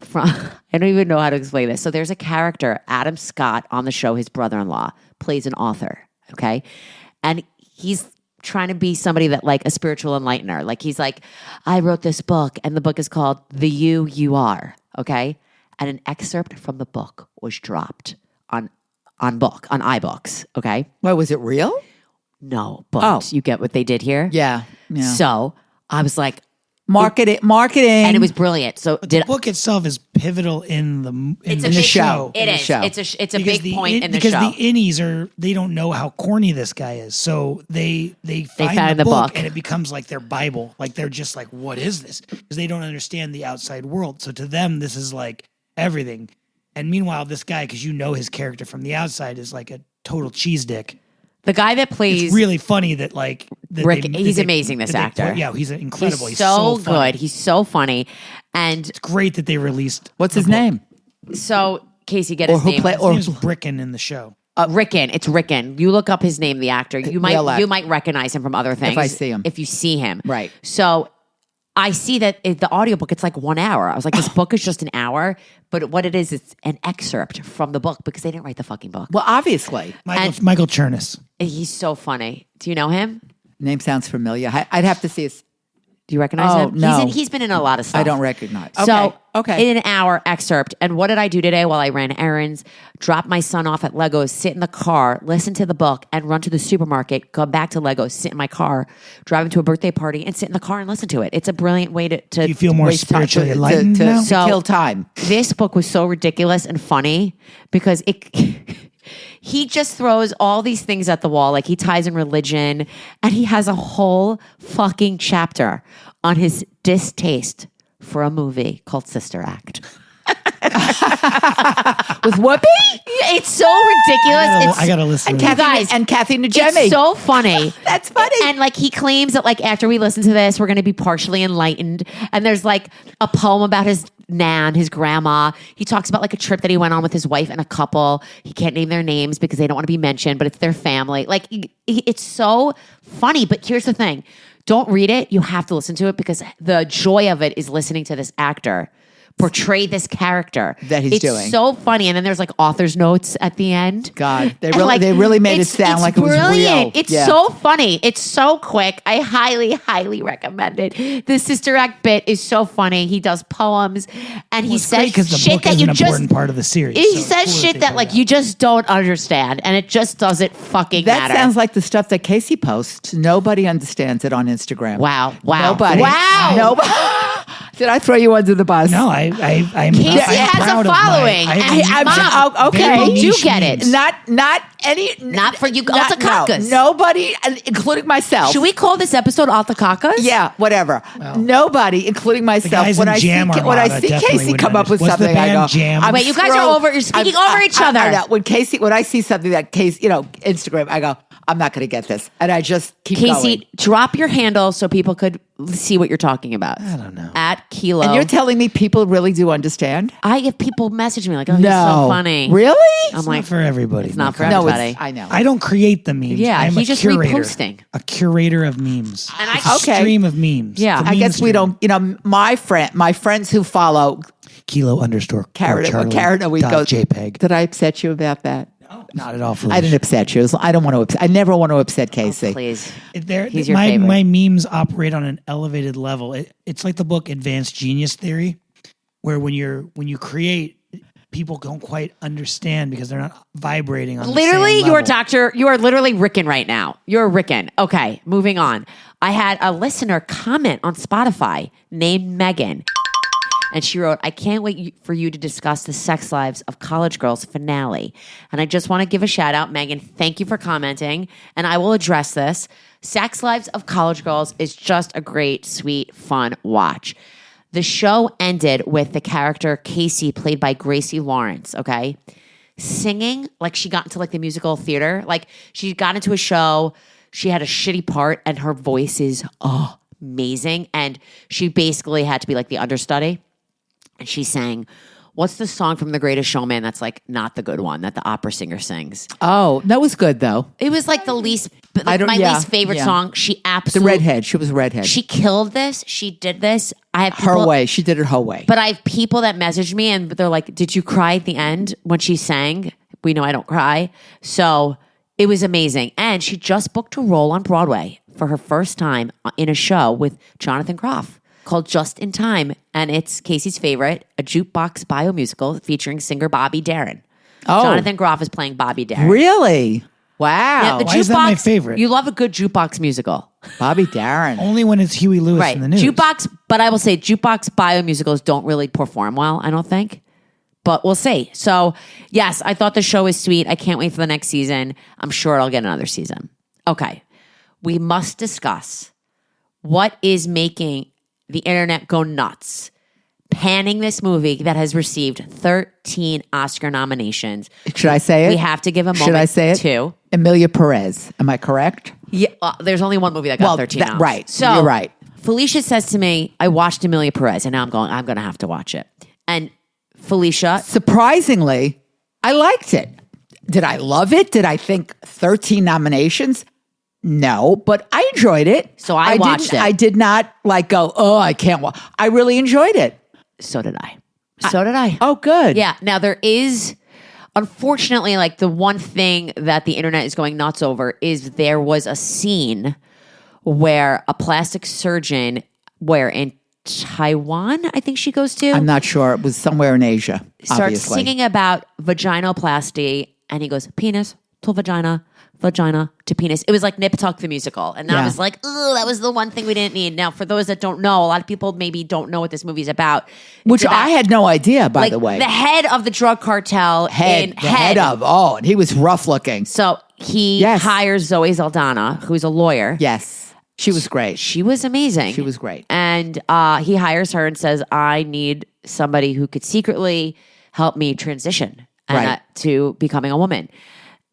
from I don't even know how to explain this. So there's a character, Adam Scott, on the show. His brother-in-law plays an author, okay? And he's trying to be somebody that like a spiritual enlightener. Like he's like, I wrote this book, and the book is called The You Are, okay? And an excerpt from the book was dropped on iBooks, okay?
Why, was it real?
No, but you get what they did here?
Yeah.
So I was like,
Marketing.
and it was brilliant. So
The book itself is pivotal in the
show.
It is.
show.
It's a big point in the
because
show.
the innies they don't know how corny this guy is, so they find
found
the
the
book
book.
and it becomes like their Bible. Like they're just like, what is this? Because they don't understand the outside world. So to them, this is like everything. And meanwhile, this guy, because you know his character from the outside, is like a total cheese dick.
The guy that plays
It's really funny that like that
Rick,
they-
he's
that they-
amazing, this
that they
actor.
yeah, he's incredible.
he's
He's
so
funny.
good. He's so funny. And
It's great that they released.
What's
the
his
book.
name?
so Casey, get
Or
his
who
name.
play-
His
or
name's Bricken in the show.
Rickon. It's Rickon. You look up his name, the actor. You
Will
might recognize him from other things.
I see him.
If you see him.
Right.
So I see that the audiobook, it's like 1 hour. I was like, this book is just an hour. But what it is, it's an excerpt from the book because they didn't write the fucking book.
Well, obviously.
Michael Chernus.
He's so funny. Do you know him?
Name sounds familiar. I'd have to see his.
Do you recognize
Oh,
him?
no.
He's been in a lot of stuff.
I don't recognize.
So,
Okay.
in an hour excerpt. And what did I do today while I ran errands? Drop my son off at Legos, sit in the car, listen to the book, and run to the supermarket, come back to Legos, sit in my car, drive him to a birthday party, and sit in the car and listen to it. It's a brilliant way to
You feel more
waste time
spiritually
to-
enlightened
to
now?
So-
kill time.
This book was so ridiculous and funny because it. He just throws all these things at the wall. Like he ties in religion, and he has a whole fucking chapter on his distaste for a movie called Sister Act.
With Whoopi
It's so ridiculous.
I gotta listen.
and
to
Kathy
guys,
and Kathy Najimy.
It's so funny.
That's funny.
And like he claims that like after we listen to this, we're going to be partially enlightened. And there's like a poem about his nan, his grandma. He talks about like a trip that he went on with his wife and a couple. He can't name their names because they don't want to be mentioned, but it's their family. Like it's so funny. But here's the thing. Don't read it. You have to listen to it because the joy of it is listening to this actor portray this character
That he's doing.
It's so funny. And then there's like author's notes at the end.
God, they
And,
really made it
it's
sound like it was
brilliant.
real.
It's
Yeah.
so funny. It's so quick. I highly recommend it. The Sister Act bit is so funny. He does poems and he says
because the
shit
book
that
is
you
an
just
important part of the series.
he
so it's
says
cool
shit
they
that
do
like you just don't understand and it just doesn't fucking
That
matter.
sounds like the stuff that Casey posts. Nobody understands it on Instagram.
Wow.
Nobody.
Wow.
Nobody. Did I throw you under the bus?
No, I'm
Casey
I'm
has a
proud of my-
following.
I have
And Mom,
okay.
people do
niche
get it.
memes.
Not any.
Not for you,
not-
Alte Kakas.
No, nobody, including myself.
Should we call this episode Alte Kakas?
Yeah, whatever. Nobody, including myself.
guys
When
in
I
Jam
see
Armada
Casey
definitely would
come up with
understand. What's the
something, I
band
go,
Jam?
I'm
Wait, you guys are over. You're speaking over each other.
I know. When I see something that Casey, Instagram, I go, I'm not going to get this, and I just keep
Casey,
going.
drop your handle so people could see what you're talking about.
I don't know.
At Kilo.
And you're telling me people really do understand?
I get people message me like, "Oh, he's
No,
so funny."
Really?
I'm
It's
like,
not for everybody.
it's not for
No,
everybody.
it's, I know.
I don't create the memes.
Yeah,
I'm
he's
a
just
curator,
reposting.
a curator of memes.
And I-
It's a
Okay.
stream of memes.
Yeah.
The
I
meme
guess we
stream.
don't. My friends who follow
Kilo underscore
Karen a week
dot
go.
JPEG.
Did I upset you about that?
Not at all.
I didn't upset you. I don't want to. I never want to upset Casey.
Please.
He's
He's your
my
favorite.
memes operate on an elevated level. It's like the book Advanced Genius Theory, where when you create, people don't quite understand because they're not vibrating on
Literally,
the same
you're a
level.
doctor. You are literally Ricken right now. You're Ricken. Okay, moving on. I had a listener comment on Spotify named Megan. And she wrote, I can't wait for you to discuss the Sex Lives of College Girls finale. And I just want to give a shout out, Megan. Thank you for commenting. And I will address this. Sex Lives of College Girls is just a great, sweet, fun watch. The show ended with the character Casey, played by Gracie Lawrence, okay? Singing like she got into like the musical theater. Like she got into a show, she had a shitty part, and her voice is amazing. And she basically had to be like the understudy. And she sang, What's the song from The Greatest Showman that's like not the good one that the opera singer sings?
Oh, that was good though.
It was like the least, like my
yeah,
least favorite
yeah.
song. She
The
absolutely
redhead. She was a redhead.
She killed this. She did this. I have
her
people,
way. She did it her way.
but I have people that message me and they're like, "Did you cry at the end when she sang?" We know I don't cry, so it was amazing. And she just booked a role on Broadway for her first time in a show with Jonathan Groff called Just in Time. And it's Casey's favorite, a jukebox bio musical featuring singer Bobby Darin.
Oh.
Jonathan Groff is playing Bobby Darin.
Really? Wow.
Yeah, the
Why is that my favorite?
You love a good jukebox musical.
Bobby Darin.
Only when it's Huey Lewis
Right.
in the news.
Jukebox, but I will say jukebox bio musicals don't really perform well, I don't think. But we'll see. So, yes, I thought the show was sweet. I can't wait for the next season. I'm sure I'll get another season. Okay. We must discuss what is making the internet go nuts. Panning this movie that has received 13 Oscar nominations.
Should I say it?
We have to give a moment
Should I say it?
to
Emilia Perez. Am I correct?
Yeah, there's only one movie that got 13 noms.
Right.
So
You're right.
Felicia says to me, I watched Emilia Perez, and now I'm going to have to watch it. And Felicia,
Surprisingly, I liked it. Did I love it? Did I think 13 nominations? No, but I enjoyed it.
So I watched
didn't-
it.
I did not like go, oh, I can't watch. I really enjoyed it.
so did I. So did I.
Oh, good.
Yeah. Now there is, unfortunately, like the one thing that the internet is going nuts over is there was a scene where a plastic surgeon, where in Taiwan, I think she goes to,
I'm not sure. It was somewhere in Asia,
starts
obviously.
singing about vaginoplasty, and he goes penis to vagina, vagina to penis. It was like Nip Tuck the musical, and I
Yeah.
was like, "Oh, that was the one thing we didn't need." Now, for those that don't know, a lot of people maybe don't know what this movie's about.
Which
It's about,
I had no idea, by
like
the way.
the head of the drug cartel in
the head of. Oh, and he was rough looking.
So he
Yes.
hires Zoe Saldana, who's a lawyer.
Yes. She was great.
She was amazing.
She was great.
And he hires her and says, I need somebody who could secretly help me transition
Right.
to becoming a woman.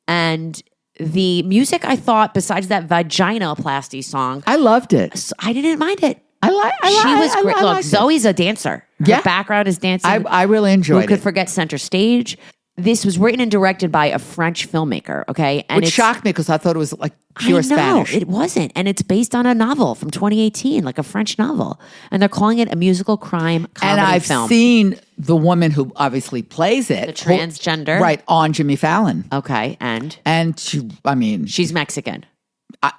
And the music, I thought, besides that vaginoplasty song,
I loved it.
I didn't mind it.
She
She was great. Look, Zoe's a dancer. Her
Yeah.
background is dancing.
I really enjoyed
Who could
it.
forget Center Stage? This was written and directed by a French filmmaker, okay? And
Which shocked me because I thought it was like pure
I know,
Spanish.
it wasn't. And it's based on a novel from 2018, like a French novel. And they're calling it a musical crime comedy
And I've
film.
seen the woman who obviously plays it.
The transgender?
Right, on Jimmy Fallon.
Okay, and
And she, I mean,
she's Mexican.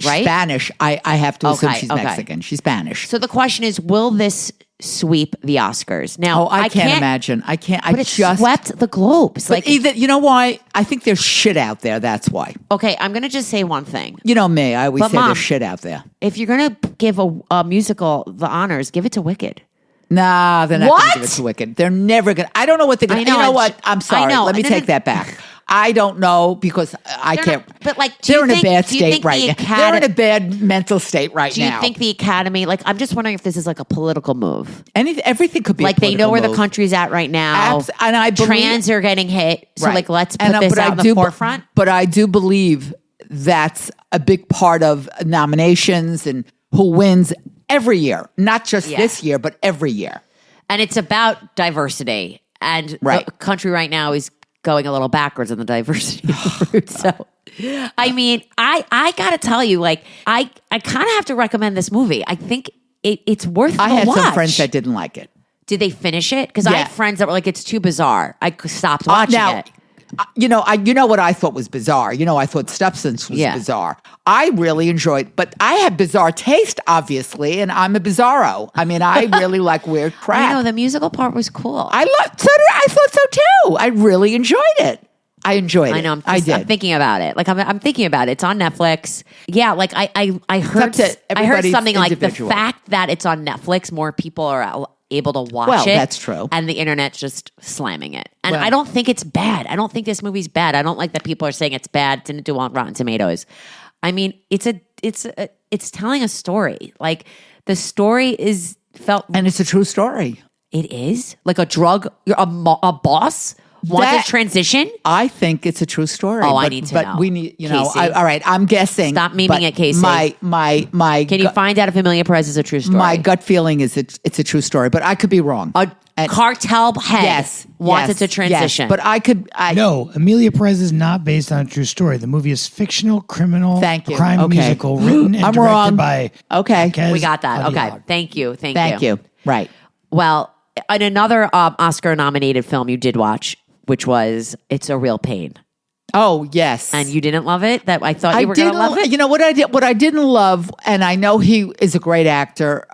right?
Spanish. I have to assume
Okay,
she's
okay.
Mexican. She's Spanish.
So the question is, will this sweep the Oscars? Now,
Oh, I can't imagine. I can't. I
But it
just
swept the globes.
But
Like,
either you know why? I think there's shit out there. That's why.
okay, I'm going to just say one thing.
You know me. I always
But
say
Mom-
there's shit out there.
If you're going to give a musical the honors, give it to Wicked.
Nah, they're not going
What?
to give it to Wicked. They're never going to. I don't know what they're going
I
to.
know,
You know
I'm
what?
j-
I'm
I
sorry.
know.
Let me
No,
take
no,
that back. I don't know because I
They're
can't.
not- but, like, do
they're
you
in a
think-
bad
do you
state
think
right
the
now.
Acad-
They're in a bad mental state right
Do you
now.
think the Academy, like, I'm just wondering if this is like a political move.
Everything could be
Like,
a
they know where the
political move.
country's at right now.
And I believe,
Trans are getting hit. So,
Right.
like, let's put
And,
this
but
out
I
in the
do-
forefront.
But I do believe that's a big part of nominations and who wins every year, not just
Yeah.
this year, but every year.
And it's about diversity. And
Right.
the country right now is going a little backwards in the diversity route. So, I mean, I got to tell you, like, I kind of have to recommend this movie. I think it's worth
I
the
had
watch.
some friends that didn't like it.
Did they finish it? Because I
Yeah.
had friends that were like, it's too bizarre. I stopped watching
Now,
it.
you know what I thought was bizarre. You know, I thought Substance was
Yeah.
bizarre. I really enjoyed, but I have bizarre taste, obviously, and I'm a bizarro. I mean, I really like weird crap.
I know the musical part was cool.
I thought so too. I really enjoyed it. I enjoyed it.
I know.
I did.
I'm thinking about it. Like I'm thinking about it. It's on Netflix. Yeah. Like I heard.
up to
I heard
everybody's
something like the
individual.
fact that it's on Netflix, more people are able to watch
Well,
it.
that's true.
And the internet's just slamming it. And
Well-
I don't think it's bad. I don't think this movie's bad. I don't like that people are saying it's bad. It didn't do on Rotten Tomatoes. I mean, it's telling a story. Like the story is felt.
And it's a true story.
It is like a drug. You're a boss Wanted transition?
I think it's a true story.
Oh, I need to know.
But we need,
Casey.
all right, I'm guessing.
Stop memeing
but
it, Casey.
My
Can you find out if Emilia Perez is a true story?
My gut feeling is it's a true story, but I could be wrong.
A cartel head wanted to transition.
Yes, but
No, Emilia Perez is not based on a true story. The movie is fictional, criminal,
Thank you.
crime
Okay.
musical written and
I'm
directed
wrong.
by
Okay.
Marquez
we got that. Okay.
Aguilar.
Thank you.
Thank you. Right.
Well, in another Oscar-nominated film you did watch, which was It's a Real Pain.
Oh, yes.
And you didn't love it? That I thought you were going to love it?
You know what I did? What I didn't love, and I know he is a great actor.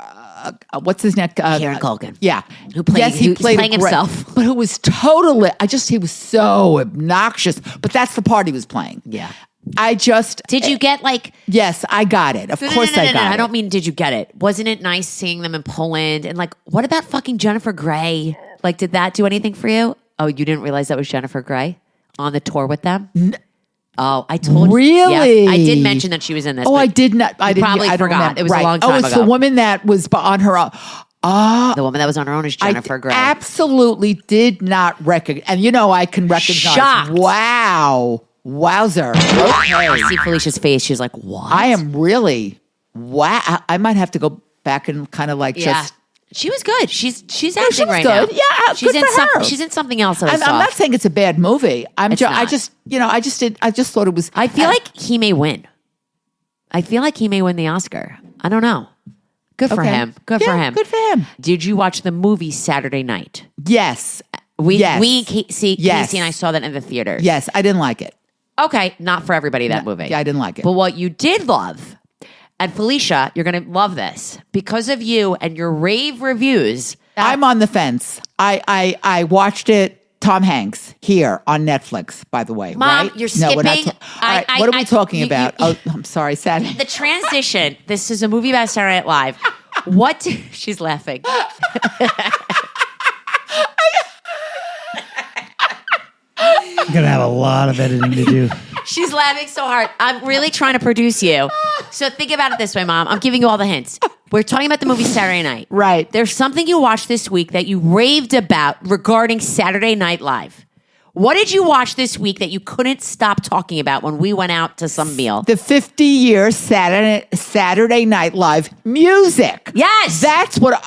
What's his name?
Kieran Culkin.
Yeah.
Who played-
he
who's
played
playing
a great-
himself.
But who was totally, he was so obnoxious. But that's the part he was playing.
Yeah.
Did
you get like...
Yes, I got it. Of course I got it.
I don't mean did you get it. Wasn't it nice seeing them in Poland? And like, what about fucking Jennifer Grey? Like, did that do anything for you? Oh, you didn't realize that was Jennifer Grey on the tour with them? Oh, I told you.
Really?
Yeah, I did mention that she was in this.
Oh,
but
I did not. I
you
didn't.
probably
I don't
forgot.
remember.
It was
Right.
a long time
Oh, it's
ago.
the woman that was on her own.
The woman that was on her own is Jennifer Grey.
Absolutely did not recognize. And I can recognize.
Shocked.
Wow. Wowzer.
I
Okay.
see Felicia's face. She's like, what?
I am really, wow. I might have to go back and kind of like just.
She was good. She's
she
acting
was
right
good.
now.
Yeah,
she's
good
in
for her.
She's in something else that I
I'm
saw.
not saying it's a bad movie. I
It's not.
just thought it was.
I feel like he may win. I feel like he may win the Oscar. I don't know. Good for
Okay.
him. Good
Yeah,
for him.
good for him.
Did you watch the movie Saturday Night?
Yes.
Yes.
Yes.
Casey and I saw that in the theater.
Yes, I didn't like it.
Okay, not for everybody, that movie.
Yeah, I didn't like it.
But what you did love, and Felicia, you're going to love this, because of you and your rave reviews.
I'm on the fence. I watched it. Tom Hanks here on Netflix, by the way.
Mom,
right?
you're
No, we're not
skipping.
all right, what are we talking about?
you-
I'm sorry, Saturday.
The transition. This is a movie about Saturday Night Live. She's laughing.
I'm going to have a lot of editing to do.
She's laughing so hard. I'm really trying to produce you. So think about it this way, Mom. I'm giving you all the hints. We're talking about the movie Saturday Night.
Right.
There's something you watched this week that you raved about regarding Saturday Night Live. What did you watch this week that you couldn't stop talking about when we went out to some meal?
The 50-year Saturday Night Live music.
Yes.
That's what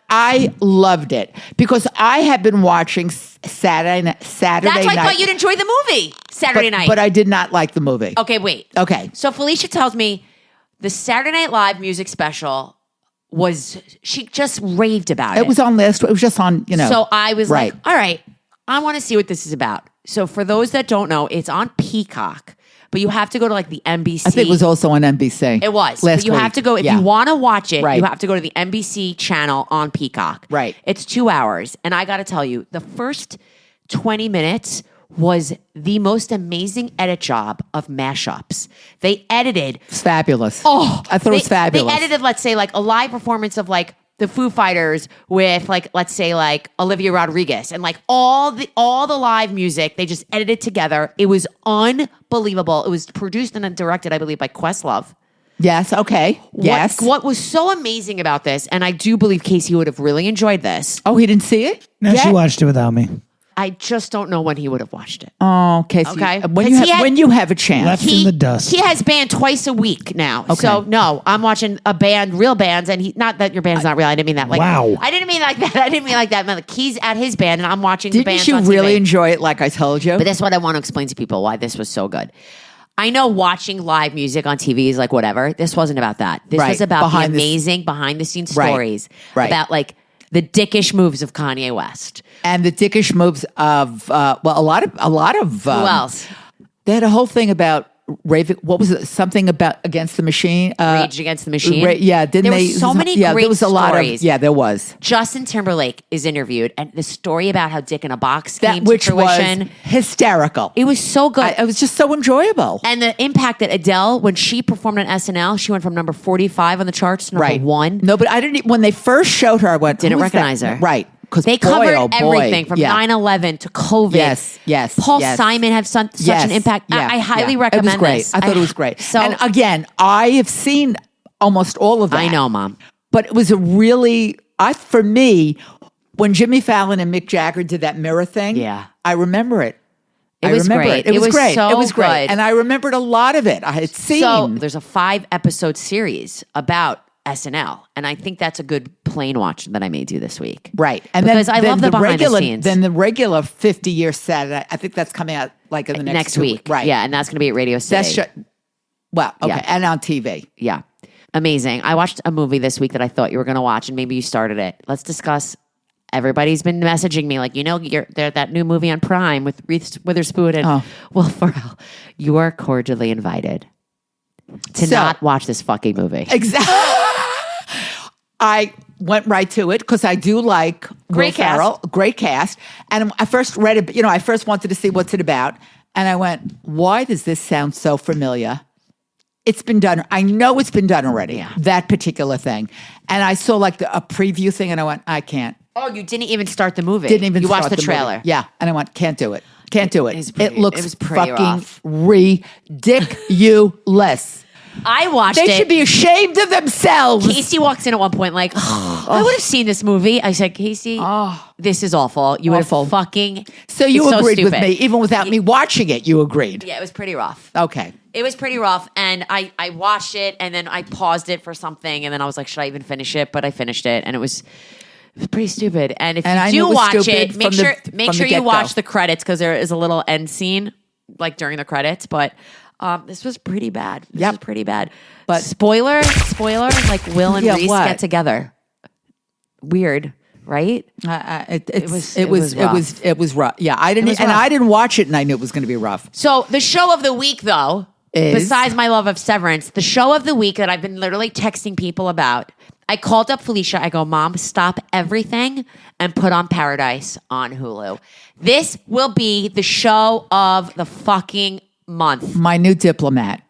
I loved it because I have been watching Saturday Night.
That's why I thought you'd enjoy the movie Saturday Night.
But I did not like the movie.
Okay, wait.
Okay.
So Felicia tells me the Saturday Night Live music special she just raved about it.
It was on list. It was just on,
So I was
Right.
like, all right, I want to see what this is about. So for those that don't know, it's on Peacock, but you have to go to like the NBC.
I think it was also on NBC.
It was.
Last
But you
week.
have to go, if
Yeah.
you want to watch it,
Right.
you have to go to the NBC channel on Peacock.
Right.
It's 2 hours. And I got to tell you, the first 20 minutes was the most amazing edit job of mashups. They edited.
It's fabulous.
Oh,
I thought it was fabulous.
They edited, let's say, like a live performance of like the Foo Fighters with like, let's say like Olivia Rodriguez and like all the live music. They just edited together. It was unbelievable. It was produced and directed, I believe, by Questlove.
Yes. Okay. Yes.
What was so amazing about this, and I do believe Casey would have really enjoyed this.
Oh, he didn't see it?
No, she
Yet?
watched it without me.
I just don't know when he would have watched it.
Oh, Casey.
Okay.
When you have a chance.
Left in the dust.
He has band twice a week now.
Okay.
So no, I'm watching a band, real bands, and not that your band's not real. I didn't mean that. Like,
Wow.
I didn't mean like that. I didn't mean like that. I meant like he's at his band, and I'm watching the
Didn't
bands
you
on
really
TV.
enjoy it like I told you?
But that's what I want to explain to people why this was so good. I know watching live music on TV is like whatever. This wasn't about that. This
Right.
was about
Behind
the
the-
amazing behind the scenes
Right.
stories
Right.
about like the dickish moves of Kanye West.
And the dickish moves of a lot of
Who else?
They had a whole thing about Raven. What was it? Something about Against the Machine.
Rage Against the Machine.
Yeah, didn't
there
they?
were so many
yeah,
great
there was a lot
stories.
of. Yeah, there was.
Justin Timberlake is interviewed, and the story about how Dick in a Box
That
came
which
to fruition.
was hysterical.
It was so good.
It was just so enjoyable.
And the impact that Adele, when she performed on SNL, she went from number 45 on the charts to number
Right.
1.
No, but I didn't. When they first showed her, I went.
Didn't
"Who is that?"
recognize her.
Right. Because
They covered everything from
yeah.
9/11 to COVID.
Yes.
Paul
yes.
Simon had such an impact.
Yeah,
I highly
yeah.
recommend
it was great.
this.
I thought it was great.
So
and again, I have seen almost all of that.
I know, Mom.
But it was a really, for me, when Jimmy Fallon and Mick Jagger did that mirror thing.
Yeah.
I remember it.
It was great.
It was great.
So
it was great.
good.
And I remembered a lot of it. I had seen.
So there's a 5-episode series about SNL, and I think that's a good plane watch that I may do this week.
Right. And
because
then,
I love the behind
regular,
the scenes.
Then the regular 50-year Saturday, I think that's coming out like in the next
week.
Right.
Yeah, and that's going to be at Radio City.
Well, okay.
Yeah.
And on TV.
Yeah. Amazing. I watched a movie this week that I thought you were going to watch, and maybe you started it. Let's discuss. Everybody's been messaging me like, that new movie on Prime with Reese Witherspoon and Will Ferrell. You are cordially invited to not watch this fucking movie.
Exactly. I went right to it because I do like Will Ferrell. Great cast. And I first read it, I first wanted to see what's it about. And I went, why does this sound so familiar? It's been done. I know it's been done already, that particular thing. And I saw like a preview thing and I went, I can't.
Oh, you didn't even start the movie.
You
watched the trailer.
Movie. Yeah. And I went, can't do it. Can't do it. It looks
pretty
fucking
rough.
ridiculous.
I watched it.
They should be ashamed of themselves.
Casey walks in at one point like, I would have seen this movie. I said, Casey, this is awful. You would have fucking...
So you agreed with
stupid.
me. Even without me watching it, you agreed.
Yeah, it was pretty rough.
Okay.
It was pretty rough. And I watched it and then I paused it for something. And then I was like, should I even finish it? But I finished it and it was pretty stupid. And if you do watch it, make sure you watch the credits because there is a little end scene like during the credits. But this was pretty bad. This was pretty bad. But spoiler, like Will and Reese get together. Weird, right?
It was rough. Yeah, I didn't watch it, and I knew it was going to be rough.
So the show of the week, though, besides my love of Severance, the show of the week that I've been literally texting people about. I called up Felicia. I go, Mom, stop everything and put on Paradise on Hulu. This will be the show of the fucking month.
My new Diplomat.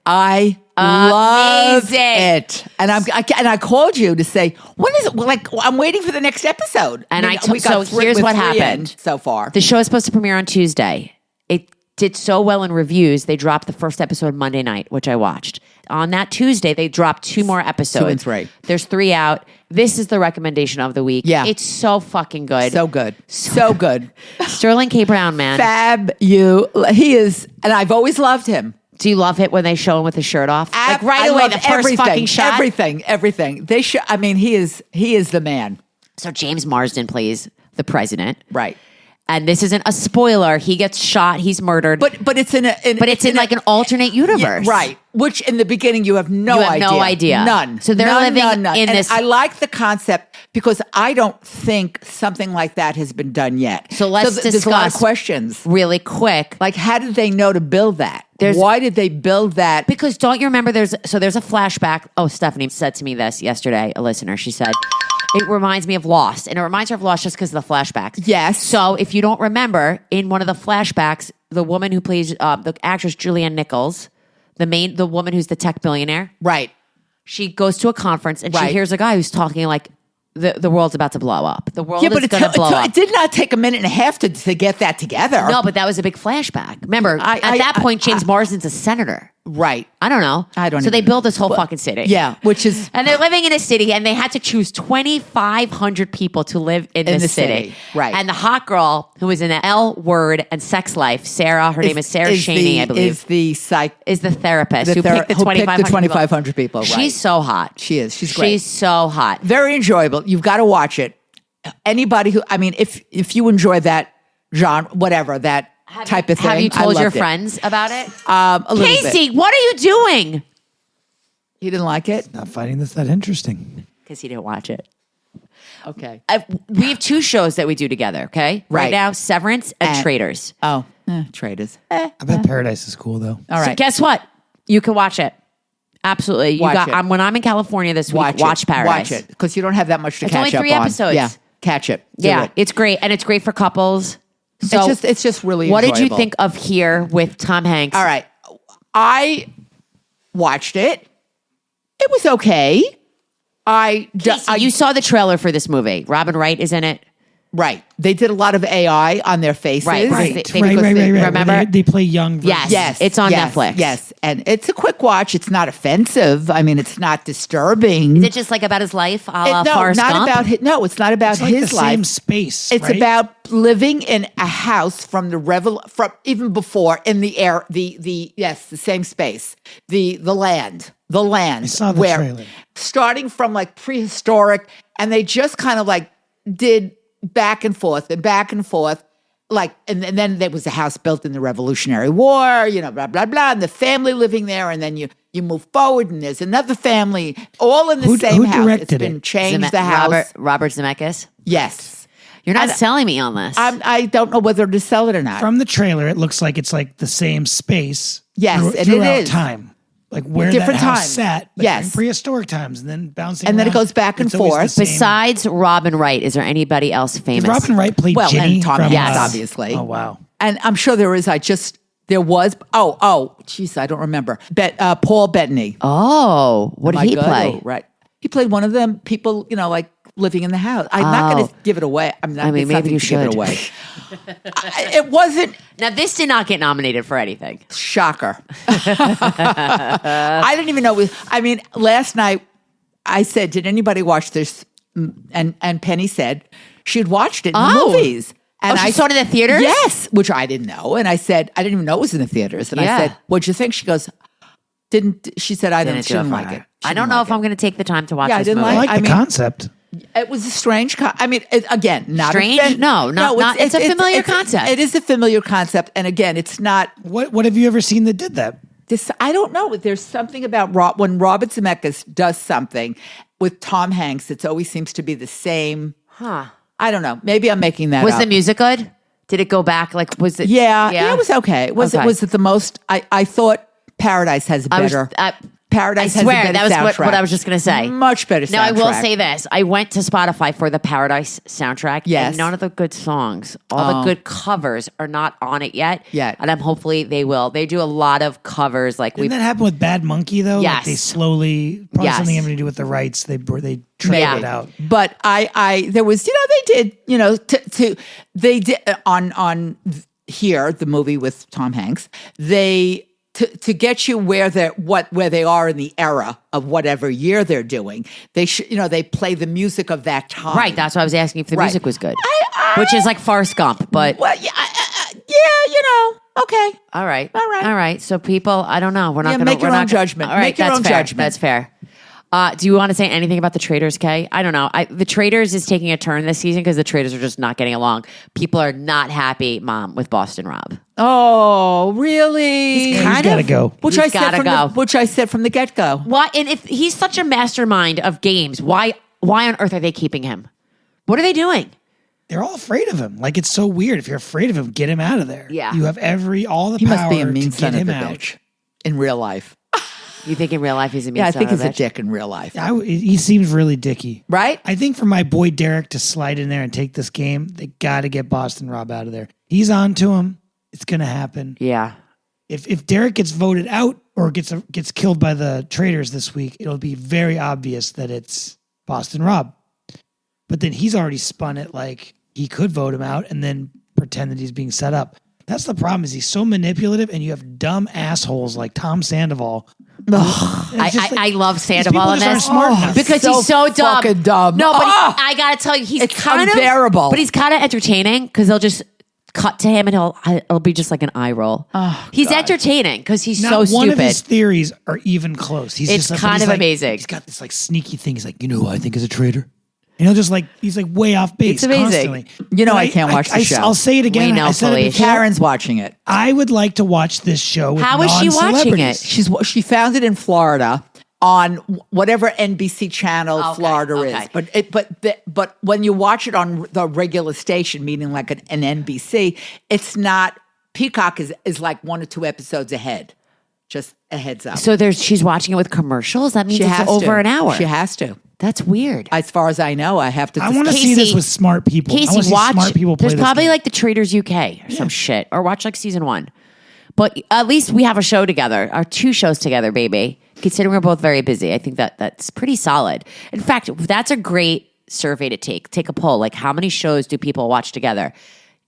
I love it, and I called you to say when is it? Like I'm waiting for the next episode.
And here's what happened
so far.
The show is supposed to premiere on Tuesday. It did so well in reviews. They dropped the first episode Monday night, which I watched. On that Tuesday, they dropped 2 more episodes.
2 and 3.
There's 3 out. This is the recommendation of the week.
Yeah,
it's so fucking good.
So good. So good.
Sterling K. Brown, man.
He is, and I've always loved him.
Do you love it when they show him with his shirt off? Like right away, the first fucking shot?
Everything. He is the man.
So James Marsden plays the president.
Right.
And this isn't a spoiler. He gets shot. He's murdered.
But it's in
like an alternate universe.
Yeah, right. Which in the beginning you have no idea. None.
So they're living in this.
I like the concept because I don't think something like that has been done yet.
So let's discuss
there's a lot of questions.
Really quick.
Like how did they know to build that? Why did they build that?
Because don't you remember there's a flashback. Oh, Stephanie said to me this yesterday, a listener. She said, it reminds me of Lost. And it reminds her of Lost just because of the flashbacks.
Yes.
So if you don't remember, in one of the flashbacks, the woman who plays the actress Julianne Nichols, the woman who's the tech billionaire.
Right.
She goes to a conference and she hears a guy who's talking like the world's about to blow up. The world is going to blow up.
It did not take a minute and a half to get that together.
No, but that was a big flashback. Remember, at that point, James Marsden's a senator.
Right.
I don't know. So they built this whole fucking city.
Yeah,
and they're living in a city, and they had to choose 2,500 people to live in the city.
Right.
And the hot girl who was in the L Word and Sex Life, Sarah, her name is Sarah Shaney, I believe, is the therapist who picked the 2,500
people. Right.
She's so hot.
She is. She's great.
She's so hot.
Very enjoyable. You've got to watch it. Anybody who, if you enjoy that genre, whatever, that type of thing.
Have you told your friends about it?
A little
Casey,
bit.
what are you doing?
He didn't like it?
Not finding this that interesting.
Because he didn't watch it.
Okay.
We have 2 shows that we do together, okay? Right now, Severance and Traitors.
Oh, Traitors.
I bet Paradise is cool, though.
All right.
So guess what? You can watch it. Absolutely.
Watch it.
When I'm in California this week, watch Paradise.
Watch it. Because you don't have that much to catch up on.
It's only 3 episodes.
Yeah. Catch it. Do it.
It's great. And it's great for couples. So
it's just really
what
enjoyable.
did you think of Here with Tom Hanks?
All right. I watched it. It was okay.
Casey, you saw the trailer for this movie. Robin Wright is in it.
Right. They did a lot of AI on their faces.
Right.
Right,
They-
right.
remember?
Where they play young versions.
Yes. It's on Netflix.
Yes. And it's a quick watch. It's not offensive. I mean, it's not disturbing.
Is it just like about his life, a la
no,
Forrest
not
Gump?
about his, no, it's not about
It's like
his
the
life.
same space.
It's
right?
about living in a house from from even before in the air, the same space, the land. I
saw the
where
trailer.
starting from like prehistoric, and they just kind of like did back and forth, like, and then there was a house built in the Revolutionary War, blah blah blah, and the family living there, and then you move forward, and there's another family, all in the same
who
house.
directed
It's been
it?
changed the house.
Robert Zemeckis?
Yes,
You're not selling me on this.
I don't know whether to sell it or not.
From the trailer, it looks like it's like the same space.
Yes, and it
throughout
is.
time. Like where
Different
that house
times.
sat, but
Yes.
in prehistoric times, and then bouncing,
And then it
around.
goes back and
It's always the
forth.
same.
Besides Robin Wright, is there anybody else famous?
Robin Wright played
Well,
Ginny
and Tom
from,
Hanks,
Yes.
obviously.
Oh wow!
And I'm sure there is. There was. Jeez, I don't remember. Paul Bettany.
Oh, what did
My
he
God,
play?
oh, right. He played one of them people, like living in the house. I'm not going to give it away. I'm not.
I mean,
it's
maybe
nothing
you
to give it
should.
away. It wasn't.
Now, this did not get nominated for anything.
Shocker. I didn't even know. Last night I said, "Did anybody watch this?" And Penny said she'd watched it in the movies. And
she saw it in the theaters?
Yes, which I didn't know. And I said, I didn't even know it was in the theaters. And
Yeah.
I said, "What'd you think?" She goes, She said, "I
Didn't
she
do it
didn't
for
like
me.
it."
I don't know if I'm going to take the time to watch
Yeah, I
this
didn't
movie.
I
like-
like the
mean-
concept.
It was a strange. Again, not
Strange? No, it's a familiar concept.
It is a familiar concept, and again, it's not.
What have you ever seen that did that?
This I don't know. There's something about when Robert Zemeckis does something with Tom Hanks. It always seems to be the same.
Huh.
I don't know. Maybe I'm making that
Was
up.
the music good? Did it go back? Like, was it?
Yeah, it was okay. Was
Okay.
it the most? I thought Paradise has a
I was-
better.
I
Paradise
swear,
has a better
that was
soundtrack.
what I was just going to say.
Much better soundtrack.
Now, I will say this. I went to Spotify for the Paradise soundtrack.
Yes.
And none of the good songs, all the good covers are not on it yet.
Yet.
And hopefully they will. They do a lot lot of covers. Like
Didn't that happen with Bad Monkey though?
Yes.
Like they slowly, probably
Yes.
something having to do with the rights. They trimmed
Yeah.
it out.
But there was, they did, they did on here, the movie with Tom Hanks, to get you where they are in the era of whatever year they're doing, they they play the music of that time.
Right. That's why I was asking if the
Right.
music was good. Which is like Forrest Gump. But
Well, yeah, okay.
all right.
All right.
All right. So people, I don't know. We're not
Yeah,
going to
make your own judgment.
All right.
Make your
that's
own
fair.
judgment.
That's fair. Do you want to say anything about the Traitors, Kay? I don't know. The Traitors is taking a turn this season because the Traitors are just not getting along. People are not happy, Mom, with Boston Rob.
Oh, really?
Yeah, he's got to go.
Which
He's
I said
gotta
from
go.
which I said from the get go.
Why? And if he's such a mastermind of games, why on earth are they keeping him? What are they doing?
They're all afraid of him. Like it's so weird. If you're afraid of him, get him out of there.
Yeah.
You have all the
He
power
must be a mean
to
son
get
of
him
a
out.
bitch in real life.
You think in real life he's a mean
Yeah, I
son
think
of
he's a
bitch?
dick in real life.
He seems really dicky.
Right?
I think for my boy Derek to slide in there and take this game, they got to get Boston Rob out of there. He's on to him. It's going to happen.
Yeah.
If Derek gets voted out or gets killed by the Traitors this week, it'll be very obvious that it's Boston Rob. But then he's already spun it like he could vote him out and then pretend that he's being set up. That's the problem is he's so manipulative and you have dumb assholes like Tom Sandoval.
I love
these
Sandoval
people
in
just aren't
this
smart enough.
because
So
he's so dumb.
fucking dumb.
No, but
Oh!
I gotta tell you, he's
It's
kind
unbearable.
of, but he's kind of entertaining because they'll just cut to him and it'll be just like an eye roll. He's entertaining because he's
Not
so
one
stupid.
of his theories are even close. He's
It's
just
kind
he's
of amazing.
He's got this like sneaky thing. He's like, you know who I think is a traitor? And he'll just he's like way off base
It's amazing.
constantly.
You know
But
I can't watch the show.
I'll say it again.
We know,
I said it
Felicia.
before.
Karen's watching it.
I would like to watch this show with
How is she watching it?
She found it in Florida on whatever NBC channel
Okay,
Florida
okay.
is. But when you watch it on the regular station, meaning like an NBC, it's not. Peacock is like 1 or 2 episodes ahead. Just a heads up.
So she's watching it with commercials. That means
She
it's
has
over
to.
an hour.
She has to.
That's weird.
As far as I know, I have to.
I want to
Casey-
see this with smart people. I
Casey,
want to see
watch.
smart people play
There's
this
probably
game.
like the Traitors UK or some shit, or watch like season 1. But at least we have a show together, our 2 shows together, baby. Considering we're both very busy, I think that's pretty solid. In fact, that's a great survey to take a poll. Like, how many shows do people watch together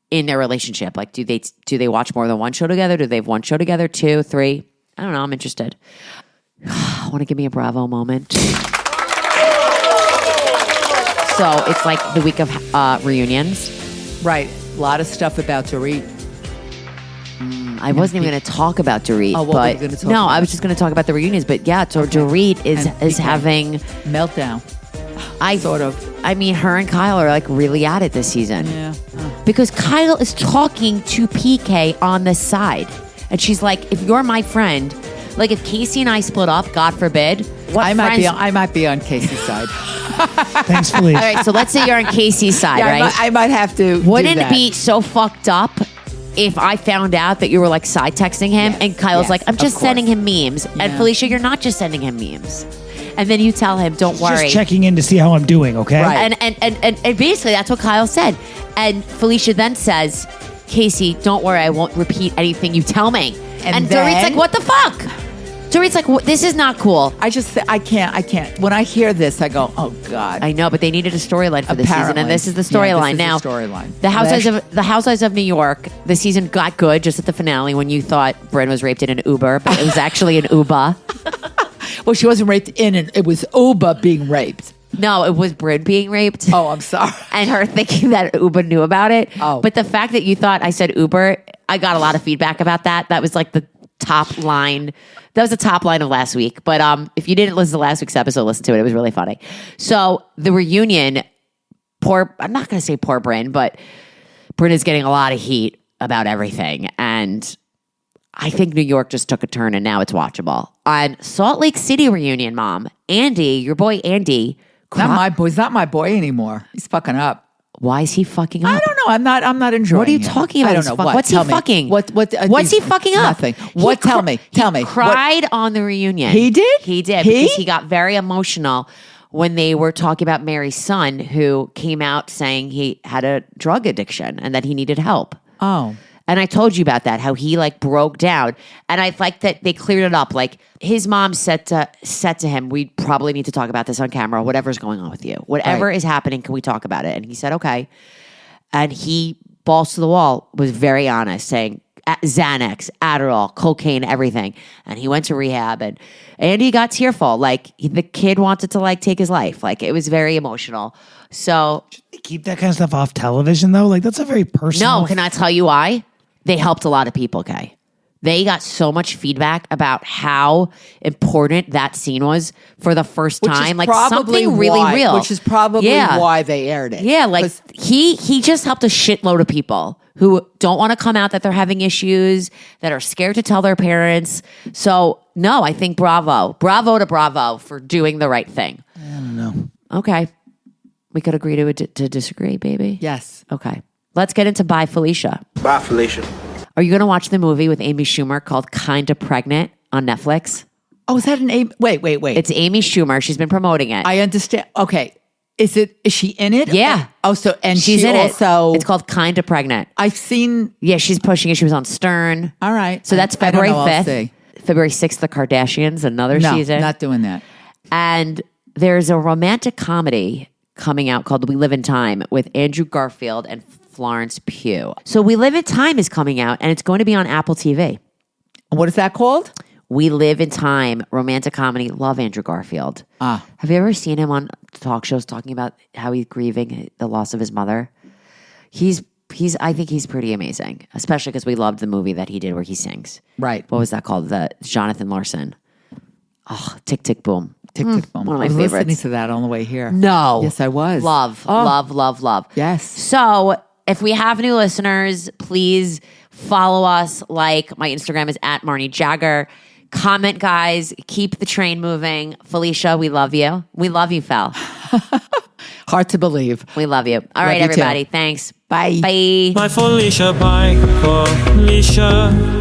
in their relationship? Like, do they watch more than one show together? Do they have one show together, 2, 3? I don't know. I'm interested. Want to give me a Bravo moment? So it's like the week of reunions.
Right. A lot of stuff about Dorit.
I wasn't even going to talk about Dorit.
Oh, what were you gonna talk
no,
about?
I was just going to talk about the reunions. But yeah, so Dorit is having
Meltdown. Sort of.
I mean, her and Kyle are like really at it this season.
Yeah.
Because Kyle is talking to PK on the side. And she's like, if you're my friend, like if Casey and I split up, God forbid,
I might be on Casey's side.
Thanks, Felicia.
All right, so let's say you're on Casey's side,
Yeah,
right?
I might have to.
Wouldn't
do
it
that.
be so fucked up if I found out that you were like side texting him and Kyle's like, I'm just
of
sending
course.
him memes. And
Yeah.
Felicia, you're not just sending him memes. And then you tell him, don't worry.
Just checking in to see how I'm doing, okay?
Right.
And basically that's what Kyle said. And Felicia then says, Casey, don't worry, I won't repeat anything you tell me. And
then-
Dorit's like, what the fuck? Dorit's like, this is not cool.
I can't. When I hear this, I go, oh God.
I know, but they needed a storyline for this season,
Apparently.
and this is the
Yeah,
storyline.
this is
Now,
the storyline.
the Housewives of New York. The season got good just at the finale when you thought Bryn was raped in an Uber, but it was actually an Uber.
Well, she wasn't raped it was Uba being raped.
No, it was Bryn being raped.
Oh, I'm sorry.
And her thinking that Uber knew about it.
Oh.
But the fact that you thought I said Uber, I got a lot of feedback about that. That was like the top line. That was the top line of last week. But if you didn't listen to last week's episode, listen to it. It was really funny. So the reunion, I'm not going to say poor Bryn, but Bryn is getting a lot of heat about everything. And I think New York just took a turn and now it's watchable. On Salt Lake City reunion, Mom, Andy, your boy Andy.
Not my boy. He's not my boy anymore. He's fucking up.
Why is he fucking up?
I don't know. I'm not enjoying.
What are you
him.
talking about?
I don't know. What?
What's
Tell
he
me.
fucking?
What's
he fucking up?
Nothing. What? Tell me. Tell me.
He cried on the reunion.
He did?
He did.
He?
Because he got very emotional when they were talking about Mary's son, who came out saying he had a drug addiction and that he needed help.
Oh.
And I told you about that, how he like broke down. And I like that they cleared it up. Like his mom said to him, we probably need to talk about this on camera. Whatever's going on with you. Whatever
Right.
is happening, can we talk about it? And he said, okay. And he, balls to the wall, was very honest, saying Xanax, Adderall, cocaine, everything. And he went to rehab and Andy got tearful. Like the kid wanted to like take his life. Like it was very emotional. So
Keep that kind of stuff off television, though. Like that's a very personal.
no, can I tell you why? They helped a lot of people, Kay. They got so much feedback about how important that scene was for the first
Which is
time. Like
probably
something really
why-
real.
Which is probably
Yeah.
why they aired it.
Yeah, like
'Cause
he just helped a shitload of people who don't want to come out that they're having issues, that are scared to tell their parents. So no, I think bravo to Bravo for doing the right thing.
I don't know.
Okay, we could agree to disagree, baby.
Yes.
Okay, let's get into Bye Felicia.
Bye, Felicia.
Are you going to watch the movie with Amy Schumer called Kinda Pregnant on Netflix?
Oh, is that an Amy? Wait.
It's Amy Schumer. She's been promoting it.
I understand. Okay. Is she in it?
Yeah.
Oh, so and
She's
she
in
also.
it. It's called Kinda Pregnant.
I've seen.
Yeah, she's pushing it. She was on Stern.
All right.
So that's
I don't
February
know, I'll
5th.
see.
February 6th, The Kardashians, another
No,
season.
not doing that.
And there's a romantic comedy coming out called We Live in Time with Andrew Garfield and Florence Pugh. So We Live in Time is coming out and it's going to be on Apple TV.
What is that called?
We Live in Time, romantic comedy. Love Andrew Garfield.
Ah.
Have you ever seen him on talk shows talking about how he's grieving the loss of his mother? I think he's pretty amazing, especially because we loved the movie that he did where he sings.
Right.
What was that called? The Jonathan Larson. Oh, Tick, Tick, Boom.
Tick, tick, boom.
one of my
I was listening
favorites.
to that on the way here.
No.
Yes, I was.
Love,
Oh.
love.
Yes.
So if we have new listeners, please follow us. Like my Instagram is at Marni Jagger. Comment, guys. Keep the train moving. Felicia, we love you. We love you, Fel.
Hard to believe.
We love you. All right,
you too.
everybody. Thanks.
Bye.
Bye.
Bye Felicia, bye Felicia.